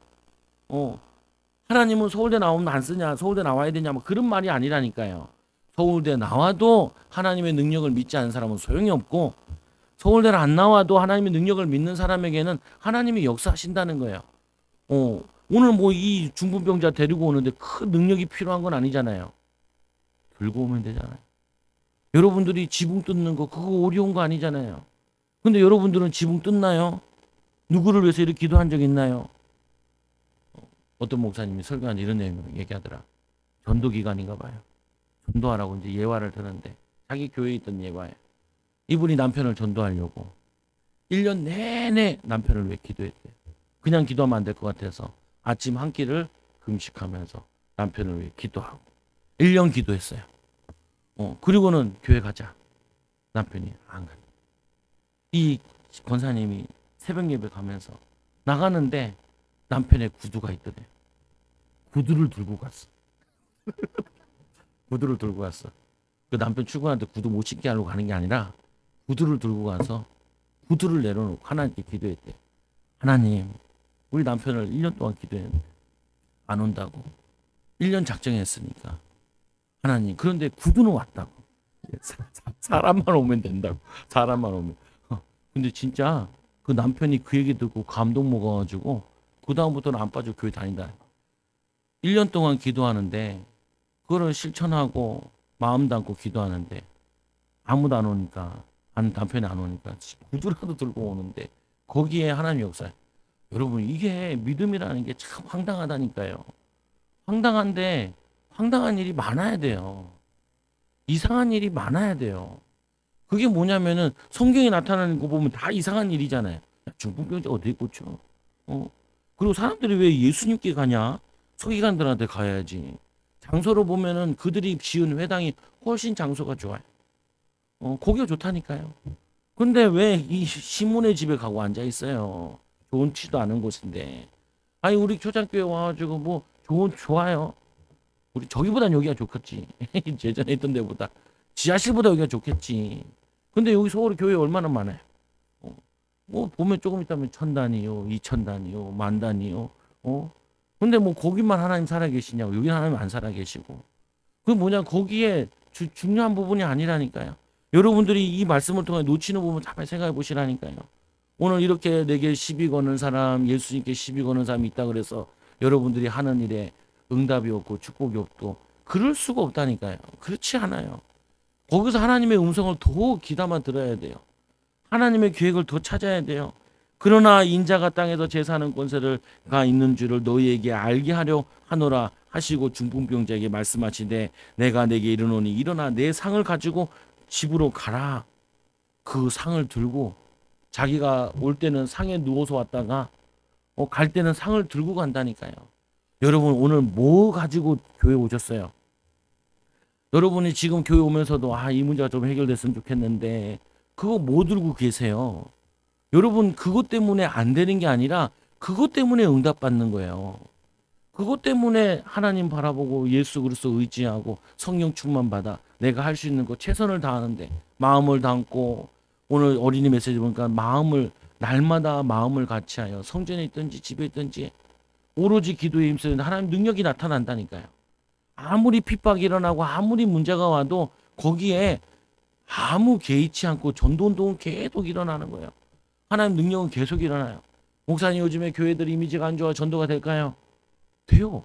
하나님은 서울대 나오면 안 쓰냐, 서울대 나와야 되냐, 뭐 그런 말이 아니라니까요. 서울대 나와도 하나님의 능력을 믿지 않는 사람은 소용이 없고 서울대를 안 나와도 하나님의 능력을 믿는 사람에게는 하나님이 역사하신다는 거예요. 오늘 뭐 이 중풍병자 데리고 오는데 큰 능력이 필요한 건 아니잖아요. 들고 오면 되잖아요. 여러분들이 지붕 뜯는 거 그거 어려운 거 아니잖아요. 근데 여러분들은 지붕 뜯나요? 누구를 위해서 이렇게 기도한 적 있나요? 어떤 목사님이 설교한 이런 내용을 얘기하더라. 전도기간인가 봐요. 전도하라고 이제 예화를 드는데 자기 교회에 있던 예화예요. 이분이 남편을 전도하려고 1년 내내 남편을 위해 기도했대요. 그냥 기도하면 안 될 것 같아서 아침 한 끼를 금식하면서 남편을 위해 기도하고 1년 기도했어요. 그리고는 교회 가자. 남편이 안 가. 이 권사님이 새벽 예배 가면서 나가는데 남편의 구두가 있더래. 구두를 들고 갔어. 구두를 들고 갔어. 그 남편 출근하는데 구두 못 신게 하려고 가는 게 아니라 구두를 들고 가서 구두를 내려놓고 하나님께 기도했대. 하나님, 우리 남편을 1년 동안 기도했는데 안 온다고. 1년 작정했으니까. 하나님, 그런데 구두는 왔다고. 사람만 오면 된다고. 사람만 오면. 근데 진짜 그 남편이 그 얘기 듣고 감동 먹어가지고 그 다음부터는 안 빠져 교회 다닌다. 1년 동안 기도하는데 그거를 실천하고 마음 담고 기도하는데 아무도 안 오니까 남편이 안 오니까 구두라도 들고 오는데 거기에 하나님 역사. 여러분 이게 믿음이라는 게 참 황당하다니까요. 황당한데 황당한 일이 많아야 돼요. 이상한 일이 많아야 돼요. 그게 뭐냐면은 성경에 나타나는 거 보면 다 이상한 일이잖아요. 중풍병자 어디에 꽂혀? 그리고 사람들이 왜 예수님께 가냐? 서기관들한테 가야지. 장소로 보면은 그들이 지은 회당이 훨씬 장소가 좋아요. 거기가 좋다니까요. 근데 왜 이 시몬의 집에 가고 앉아 있어요? 좋지도 않은 곳인데. 아니 우리 초장교회 와가지고 뭐 좋아요. 우리 저기보단 여기가 좋겠지. 예전에 있던 데보다 지하실보다 여기가 좋겠지. 근데 여기 서울에 교회 얼마나 많아요. 뭐 보면 조금 있다면 1000단이요, 2000단이요, 만단이요. 근데 뭐 거기만 하나님 살아계시냐고. 여기 하나님 안 살아계시고. 그 뭐냐 거기에 중요한 부분이 아니라니까요. 여러분들이 이 말씀을 통해 놓치는 부분 잘 생각해 보시라니까요. 오늘 이렇게 내게 시비 거는 사람, 예수님께 시비 거는 사람이 있다 그래서 여러분들이 하는 일에 응답이 없고 축복이 없고 그럴 수가 없다니까요. 그렇지 않아요. 거기서 하나님의 음성을 더 귀담아 들어야 돼요. 하나님의 계획을 더 찾아야 돼요. 그러나 인자가 땅에서 제사하는 권세가 있는 줄을 너희에게 알게 하려 하노라 하시고 중풍병자에게 말씀하시되 내가 내게 이르노니 일어나 내 상을 가지고 집으로 가라. 그 상을 들고 자기가 올 때는 상에 누워서 왔다가 갈 때는 상을 들고 간다니까요. 여러분 오늘 뭐 가지고 교회 오셨어요? 여러분이 지금 교회 오면서도 이 문제가 좀 해결됐으면 좋겠는데 그거 뭐 들고 계세요? 여러분 그것 때문에 안 되는 게 아니라 그것 때문에 응답받는 거예요. 그것 때문에 하나님 바라보고 예수 그리스도 의지하고 성령 충만 받아 내가 할 수 있는 거 최선을 다하는데 마음을 담고 오늘 어린이 메시지 보니까 날마다 마음을 같이하여 성전에 있든지 집에 있든지 오로지 기도에 힘쓰는데 하나님 능력이 나타난다니까요. 아무리 핍박이 일어나고 아무리 문제가 와도 거기에 아무 개의치 않고 전도운동은 계속 일어나는 거예요. 하나님 능력은 계속 일어나요. 목사님 요즘에 교회들 이미지가 안 좋아 전도가 될까요? 돼요.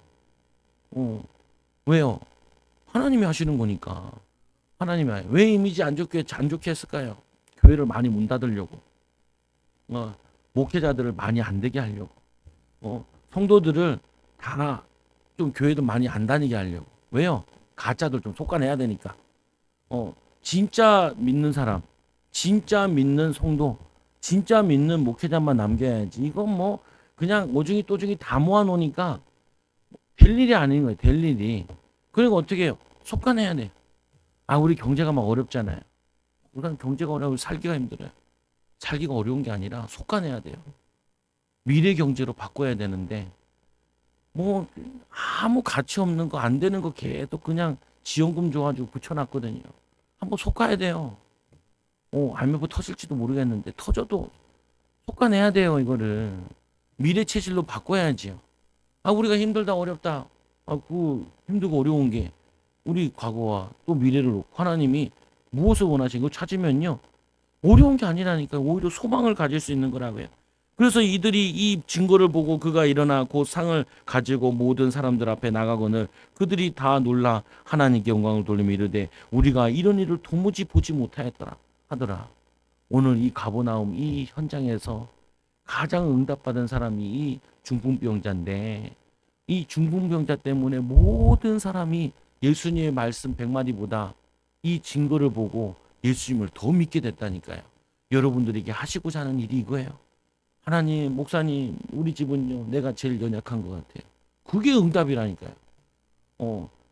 왜요? 하나님이 하시는 거니까. 하나님이 왜 이미지 안 좋게 했을까요? 교회를 많이 문 닫으려고. 목회자들을 많이 안 되게 하려고. 성도들을 다 좀 교회도 많이 안 다니게 하려고. 왜요? 가짜들 좀 솎아내야 되니까. 진짜 믿는 사람, 진짜 믿는 성도, 진짜 믿는 목회자만 남겨야지. 이건 뭐 그냥 오중이 또중이 다 모아놓으니까 될 일이 아닌 거예요. 될 일이. 그러니까 어떻게 해요? 솎아내야 돼. 우리 경제가 막 어렵잖아요. 우리가 경제가 어려워 살기가 힘들어요. 살기가 어려운 게 아니라 솎아내야 돼요. 미래 경제로 바꿔야 되는데 뭐 아무 가치 없는 거 안 되는 거 계속 그냥 지원금 줘가지고 붙여놨거든요. 한번 솎아야 돼요. IMF 터질지도 모르겠는데 터져도 솎아내야 돼요. 이거를 미래 체질로 바꿔야지요. 우리가 힘들다 어렵다. 그 힘들고 어려운 게 우리 과거와 또 미래를 놓고 하나님이 무엇을 원하시는 거 찾으면요. 어려운 게 아니라니까 오히려 소망을 가질 수 있는 거라고요. 그래서 이들이 이 증거를 보고 그가 일어나 곧 상을 가지고 모든 사람들 앞에 나가거늘 그들이 다 놀라 하나님께 영광을 돌리며 이르되 우리가 이런 일을 도무지 보지 못하였더라 하더라. 오늘 이 가버나움 이 현장에서 가장 응답받은 사람이 이 중풍병자인데 이 중풍병자 때문에 모든 사람이 예수님의 말씀 100마디보다 이 증거를 보고 예수님을 더 믿게 됐다니까요. 여러분들에게 하시고자 하는 일이 이거예요. 하나님, 목사님, 우리 집은요, 내가 제일 연약한 것 같아요. 그게 응답이라니까요.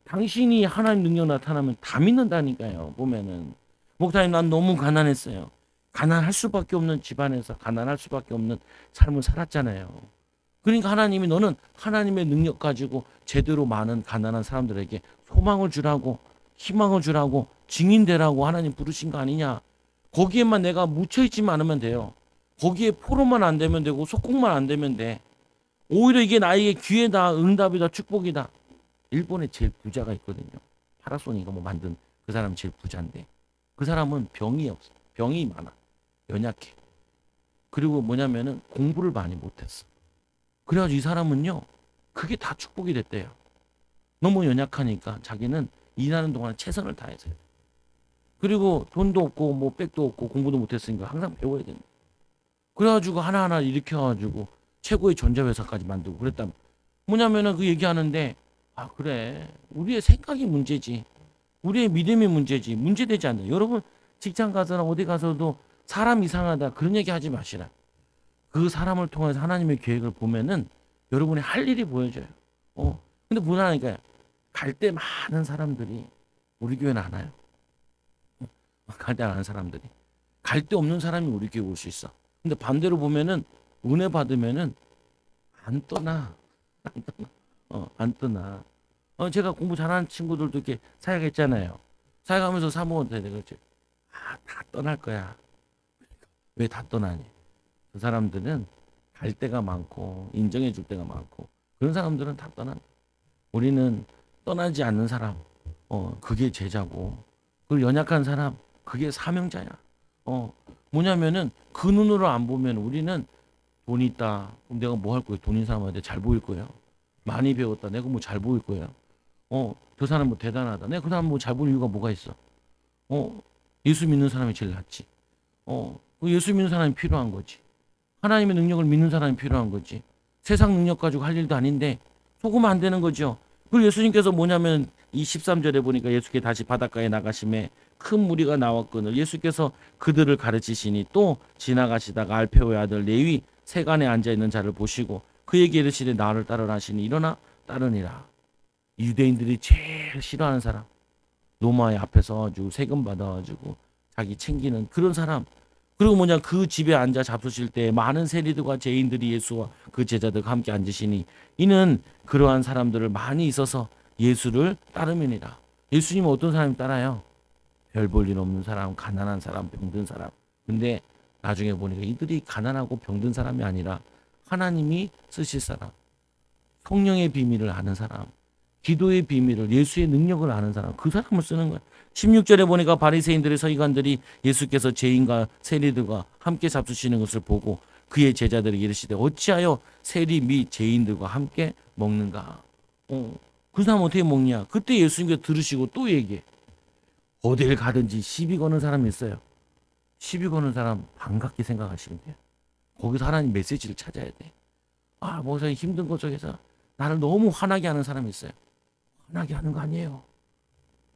당신이 하나님 능력 나타나면 다 믿는다니까요. 보면은 목사님 난 너무 가난했어요. 가난할 수밖에 없는 집안에서 가난할 수밖에 없는 삶을 살았잖아요. 그러니까 하나님이 너는 하나님의 능력 가지고 제대로 많은 가난한 사람들에게 소망을 주라고 희망을 주라고 증인되라고 하나님 부르신 거 아니냐. 거기에만 내가 묻혀있지만 않으면 돼요. 거기에 포로만 안 되면 되고 속국만 안 되면 돼. 오히려 이게 나에게 기회다, 응답이다, 축복이다. 일본에 제일 부자가 있거든요. 파라소니가 뭐 만든 그 사람 제일 부자인데 그 사람은 병이 없어. 병이 많아. 연약해. 그리고 뭐냐면은 공부를 많이 못했어. 그래가지고 이 사람은요. 그게 다 축복이 됐대요. 너무 연약하니까 자기는 일하는 동안에 최선을 다해서요. 그리고 돈도 없고 뭐 백도 없고 공부도 못했으니까 항상 배워야 된다. 그래가지고 하나하나 일으켜가지고 최고의 전자회사까지 만들고 그랬다. 뭐냐면은 그 얘기하는데 그래 우리의 생각이 문제지. 우리의 믿음이 문제지. 문제되지 않아요. 여러분 직장 가서나 어디 가서도 사람 이상하다 그런 얘기 하지 마시라. 그 사람을 통해서 하나님의 계획을 보면은 여러분이 할 일이 보여져요. 근데 무난하니까요. 갈 때 많은 사람들이 우리 교회는 안 와요. 갈 때 안 하는 사람들이. 갈 데 없는 사람이 우리 교회 올 수 있어. 근데 반대로 보면은 은혜 받으면은 안 떠나. 안 떠나. 안 떠나. 제가 공부 잘하는 친구들도 이렇게 사역했잖아요. 사역하면서 사모한테 내가 이제 다 떠날 거야. 왜 다 떠나니? 그 사람들은 갈 데가 많고 인정해 줄 데가 많고 그런 사람들은 다 떠난다. 우리는 떠나지 않는 사람, 그게 제자고, 그 연약한 사람, 그게 사명자야. 뭐냐면은 그 눈으로 안 보면 우리는 돈이 있다. 그럼 내가 뭐 할 거예요? 돈 있는 사람한테 잘 보일 거예요. 많이 배웠다. 내가 뭐 잘 보일 거예요. 저 사람 뭐 대단하다. 내가 그 사람 뭐 잘 보일 이유가 뭐가 있어? 예수 믿는 사람이 제일 낫지. 그 예수 믿는 사람이 필요한 거지. 하나님의 능력을 믿는 사람이 필요한 거지. 세상 능력 가지고 할 일도 아닌데 속으면 안 되는 거죠. 그리고 예수님께서 뭐냐면 이 13절에 보니까 예수께 다시 바닷가에 나가심에 큰 무리가 나왔거늘 예수께서 그들을 가르치시니 또 지나가시다가 알페오의 아들 레위 세간에 앉아있는 자를 보시고 그에게 이르시되 나를 따르라 하시니 일어나 따르니라. 유대인들이 제일 싫어하는 사람, 로마의 앞에서 아주 세금 받아가지고 자기 챙기는 그런 사람. 그리고 뭐냐, 그 집에 앉아 잡수실 때 많은 세리들과 죄인들이 예수와 그 제자들과 함께 앉으시니 이는 그러한 사람들을 많이 있어서 예수를 따르면이라. 예수님은 어떤 사람이 따라요? 별 볼 일 없는 사람, 가난한 사람, 병든 사람. 근데 나중에 보니까 이들이 가난하고 병든 사람이 아니라 하나님이 쓰실 사람, 성령의 비밀을 아는 사람, 기도의 비밀을, 예수의 능력을 아는 사람, 그 사람을 쓰는 거예요. 16절에 보니까 바리새인들의 서기관들이 예수께서 죄인과 세리들과 함께 잡수시는 것을 보고 그의 제자들에게 이르시되 어찌하여 세리 및 죄인들과 함께 먹는가? 그 사람 어떻게 먹냐? 그때 예수님께서 들으시고 또 얘기해. 어딜 가든지 시비 거는 사람이 있어요. 시비 거는 사람 반갑게 생각하시면 돼요. 거기서 하나님 메시지를 찾아야 돼. 목사님 힘든 것 중에서 나를 너무 화나게 하는 사람이 있어요. 화나게 하는 거 아니에요.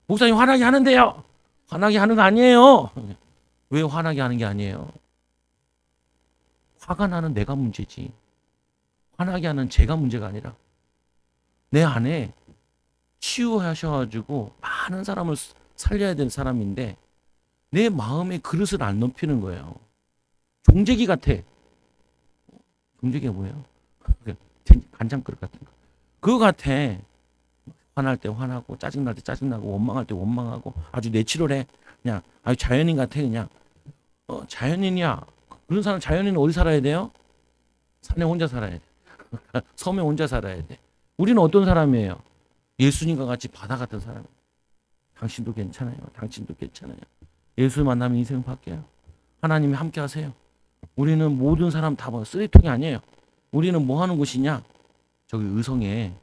목사님 화나게 하는데요. 화나게 하는 거 아니에요. 왜 화나게 하는 게 아니에요? 화가 나는 내가 문제지. 화나게 하는 제가 문제가 아니라 내 안에 치유하셔가지고 많은 사람을 살려야 될 사람인데 내 마음의 그릇을 안 높이는 거예요. 종재기 같아. 종재기가 뭐예요? 간장 그릇 같은 거. 그거 같아. 화날 때 화나고 짜증날 때 짜증나고 원망할 때 원망하고 아주 내치럴해. 그냥 아주 자연인 같아. 그냥 자연인이야. 그런 사람, 자연인은 어디 살아야 돼요? 산에 혼자 살아야 돼. 섬에 혼자 살아야 돼. 우리는 어떤 사람이에요? 예수님과 같이 바다 같은 사람. 당신도 괜찮아요. 당신도 괜찮아요. 예수 만나면 인생 바뀌어요. 하나님이 함께 하세요. 우리는 모든 사람 다 쓰레기통이 아니에요. 우리는 뭐 하는 곳이냐? 저기 의성에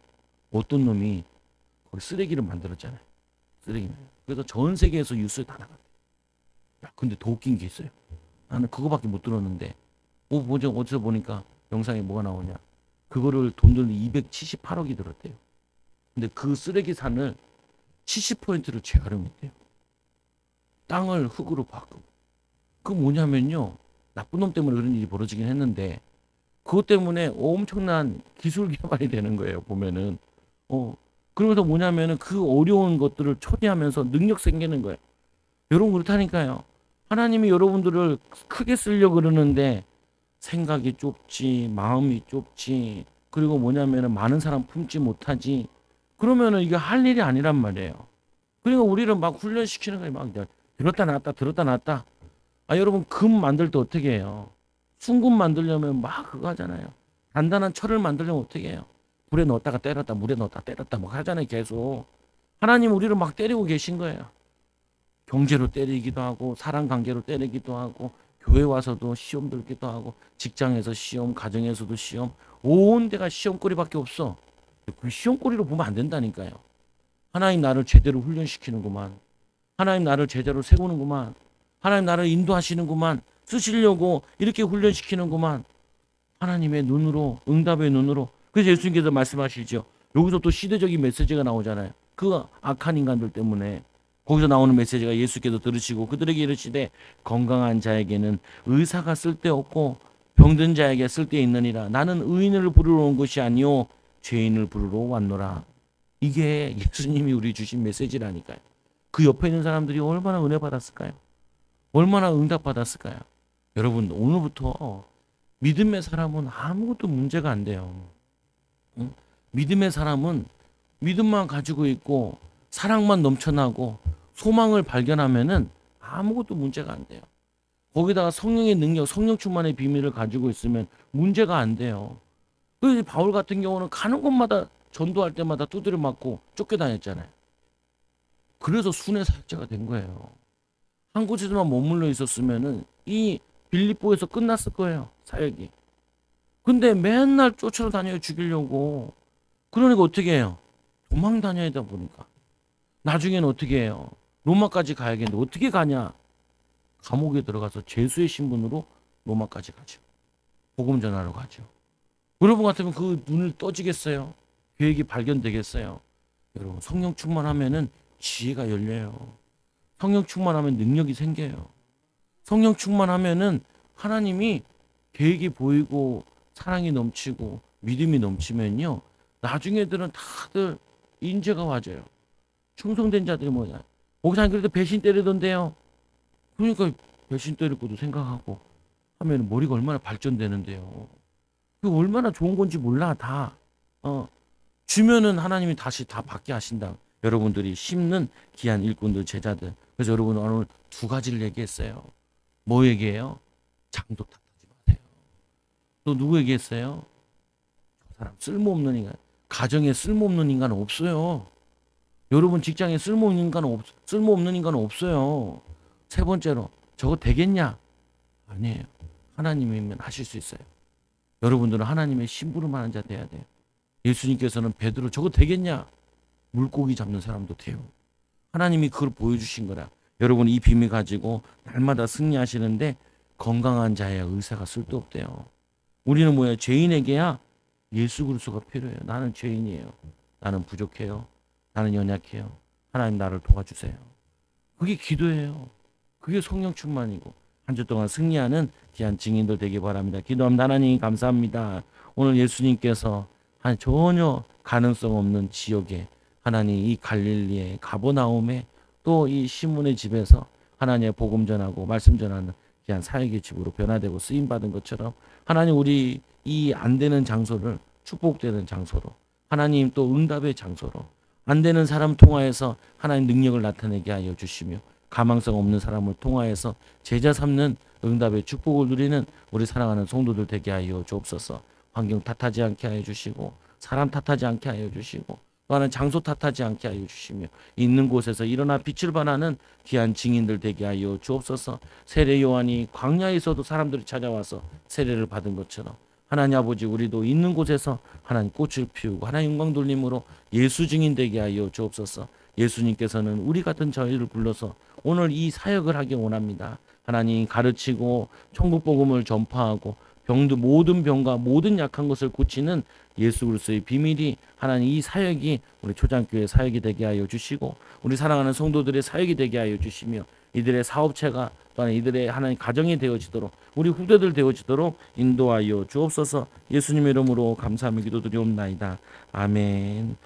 어떤 놈이 거기 쓰레기를 만들었잖아요. 쓰레기. 그래서 전 세계에서 뉴스에 다 나갔대. 야, 근데 더 웃긴 게 있어요. 나는 그거밖에 못 들었는데, 어디서 보니까 영상에 뭐가 나오냐? 그거를 돈 들고 278억이 들었대요. 근데 그 쓰레기 산을 70%를 재활용했대요. 땅을 흙으로 바꾸고. 그 뭐냐면요, 나쁜 놈 때문에 그런 일이 벌어지긴 했는데 그것 때문에 엄청난 기술 개발이 되는 거예요. 보면은 그러면서 뭐냐면은 그 어려운 것들을 처리하면서 능력 생기는 거예요. 여러분 그렇다니까요. 하나님이 여러분들을 크게 쓰려고 그러는데 생각이 좁지, 마음이 좁지, 그리고 뭐냐면은 많은 사람 품지 못하지. 그러면은 이게 할 일이 아니란 말이에요. 그러니까 우리를 막 훈련시키는 거예요. 막 들었다 놨다 들었다 놨다. 여러분 금 만들 때 어떻게 해요? 순금 만들려면 막 그거 하잖아요. 단단한 철을 만들려면 어떻게 해요? 불에 넣었다가 때렸다, 물에 넣었다 때렸다 뭐 하잖아요. 계속. 하나님 우리를 막 때리고 계신 거예요. 경제로 때리기도 하고 사랑 관계로 때리기도 하고 교회 와서도 시험 들기도 하고 직장에서 시험, 가정에서도 시험, 온 데가 시험거리밖에 없어. 그 시험거리로 보면 안 된다니까요. 하나님 나를 제대로 훈련시키는구만. 하나님 나를 제대로 세우는구만. 하나님 나를 인도하시는구만. 쓰시려고 이렇게 훈련시키는구만. 하나님의 눈으로, 응답의 눈으로. 그래서 예수님께서 말씀하시죠. 여기서 또 시대적인 메시지가 나오잖아요. 그 악한 인간들 때문에. 거기서 나오는 메시지가 예수께서 들으시고 그들에게 이르시되 건강한 자에게는 의사가 쓸데없고 병든 자에게 쓸데있느니라. 나는 의인을 부르러 온 것이 아니요 죄인을 부르러 왔노라. 이게 예수님이 우리 주신 메시지라니까요. 그 옆에 있는 사람들이 얼마나 은혜 받았을까요? 얼마나 응답 받았을까요? 여러분, 오늘부터 믿음의 사람은 아무것도 문제가 안 돼요. 응? 믿음의 사람은 믿음만 가지고 있고 사랑만 넘쳐나고 소망을 발견하면은 아무것도 문제가 안 돼요. 거기다가 성령의 능력, 성령 충만의 비밀을 가지고 있으면 문제가 안 돼요. 그 바울 같은 경우는 가는 곳마다 전도할 때마다 두드려 맞고 쫓겨다녔잖아요. 그래서 순회 사역자가 된 거예요. 한 곳에서만 머물러 있었으면은 이 빌립보에서 끝났을 거예요, 사역이. 근데 맨날 쫓아다녀요, 죽이려고. 그러니까 어떻게 해요? 도망 다녀야 되다 보니까. 나중에는 어떻게 해요? 로마까지 가야겠는데 어떻게 가냐? 감옥에 들어가서 죄수의 신분으로 로마까지 가죠. 복음 전하러 가죠. 여러분 같으면 그 눈을 떠지겠어요? 계획이 발견되겠어요? 여러분, 성령 충만하면은 지혜가 열려요. 성령 충만하면 능력이 생겨요. 성령 충만하면은 하나님이 계획이 보이고 사랑이 넘치고 믿음이 넘치면요, 나중에 들은 다들 인재가 와져요. 충성된 자들이 뭐냐? 목사님 그래도 배신 때리던데요. 그러니까 배신 때릴 것도 생각하고 하면 머리가 얼마나 발전되는데요. 그 얼마나 좋은 건지 몰라 다. 주면은 하나님이 다시 다 받게 하신다. 여러분들이 심는 귀한 일꾼들, 제자들. 그래서 여러분 오늘 두 가지를 얘기했어요. 뭐 얘기해요? 장도 탓하지 마세요. 또 누구 얘기했어요? 저 사람 쓸모없는 인간. 가정에 쓸모없는 인간은 없어요. 여러분 직장에 쓸모없는 인간은 없어요. 세 번째로 저거 되겠냐? 아니에요. 하나님이면 하실 수 있어요. 여러분들은 하나님의 심부름하는 자 돼야 돼요. 예수님께서는 베드로 저거 되겠냐? 물고기 잡는 사람도 돼요. 하나님이 그걸 보여주신 거라. 여러분 이 비밀 가지고 날마다 승리하시는데 건강한 자의 의사가 쓸데없대요. 우리는 뭐야? 죄인에게야 예수 그리스도가 필요해요. 나는 죄인이에요. 나는 부족해요. 나는 연약해요. 하나님 나를 도와주세요. 그게 기도예요. 그게 성령 충만이고 한 주 동안 승리하는 귀한 증인들 되기 바랍니다. 기도합니다. 하나님 감사합니다. 오늘 예수님께서 전혀 가능성 없는 지역에 하나님 이 갈릴리에 가버나움에 또 이 시몬의 집에서 하나님의 복음 전하고 말씀 전하는 귀한 사역의 집으로 변화되고 쓰임 받은 것처럼 하나님 우리 이 안 되는 장소를 축복되는 장소로 하나님 또 응답의 장소로 안 되는 사람 통하여서 하나님 능력을 나타내게 하여 주시며 가망성 없는 사람을 통하여서 제자 삼는 응답의 축복을 누리는 우리 사랑하는 성도들 되게 하여 주옵소서. 환경 탓하지 않게 하여 주시고 사람 탓하지 않게 하여 주시고 또 하나는 장소 탓하지 않게 하여 주시며 있는 곳에서 일어나 빛을 발하는 귀한 증인들 되게 하여 주옵소서. 세례 요한이 광야에서도 사람들이 찾아와서 세례를 받은 것처럼 하나님 아버지 우리도 있는 곳에서 하나님 꽃을 피우고 하나님 영광 돌림으로 예수 증인 되게 하여 주옵소서. 예수님께서는 우리 같은 저희를 불러서 오늘 이 사역을 하기 원합니다. 하나님 가르치고 천국 복음을 전파하고 모든 병과 모든 약한 것을 고치는 예수 그리스도의 비밀이 하나님 이 사역이 우리 초장교회 사역이 되게 하여 주시고 우리 사랑하는 성도들의 사역이 되게 하여 주시며 이들의 사업체가 또한 이들의 하나님 가정이 되어지도록 우리 후대들 되어지도록 인도하여 주옵소서. 예수님의 이름으로 감사하며 기도드리옵나이다. 아멘.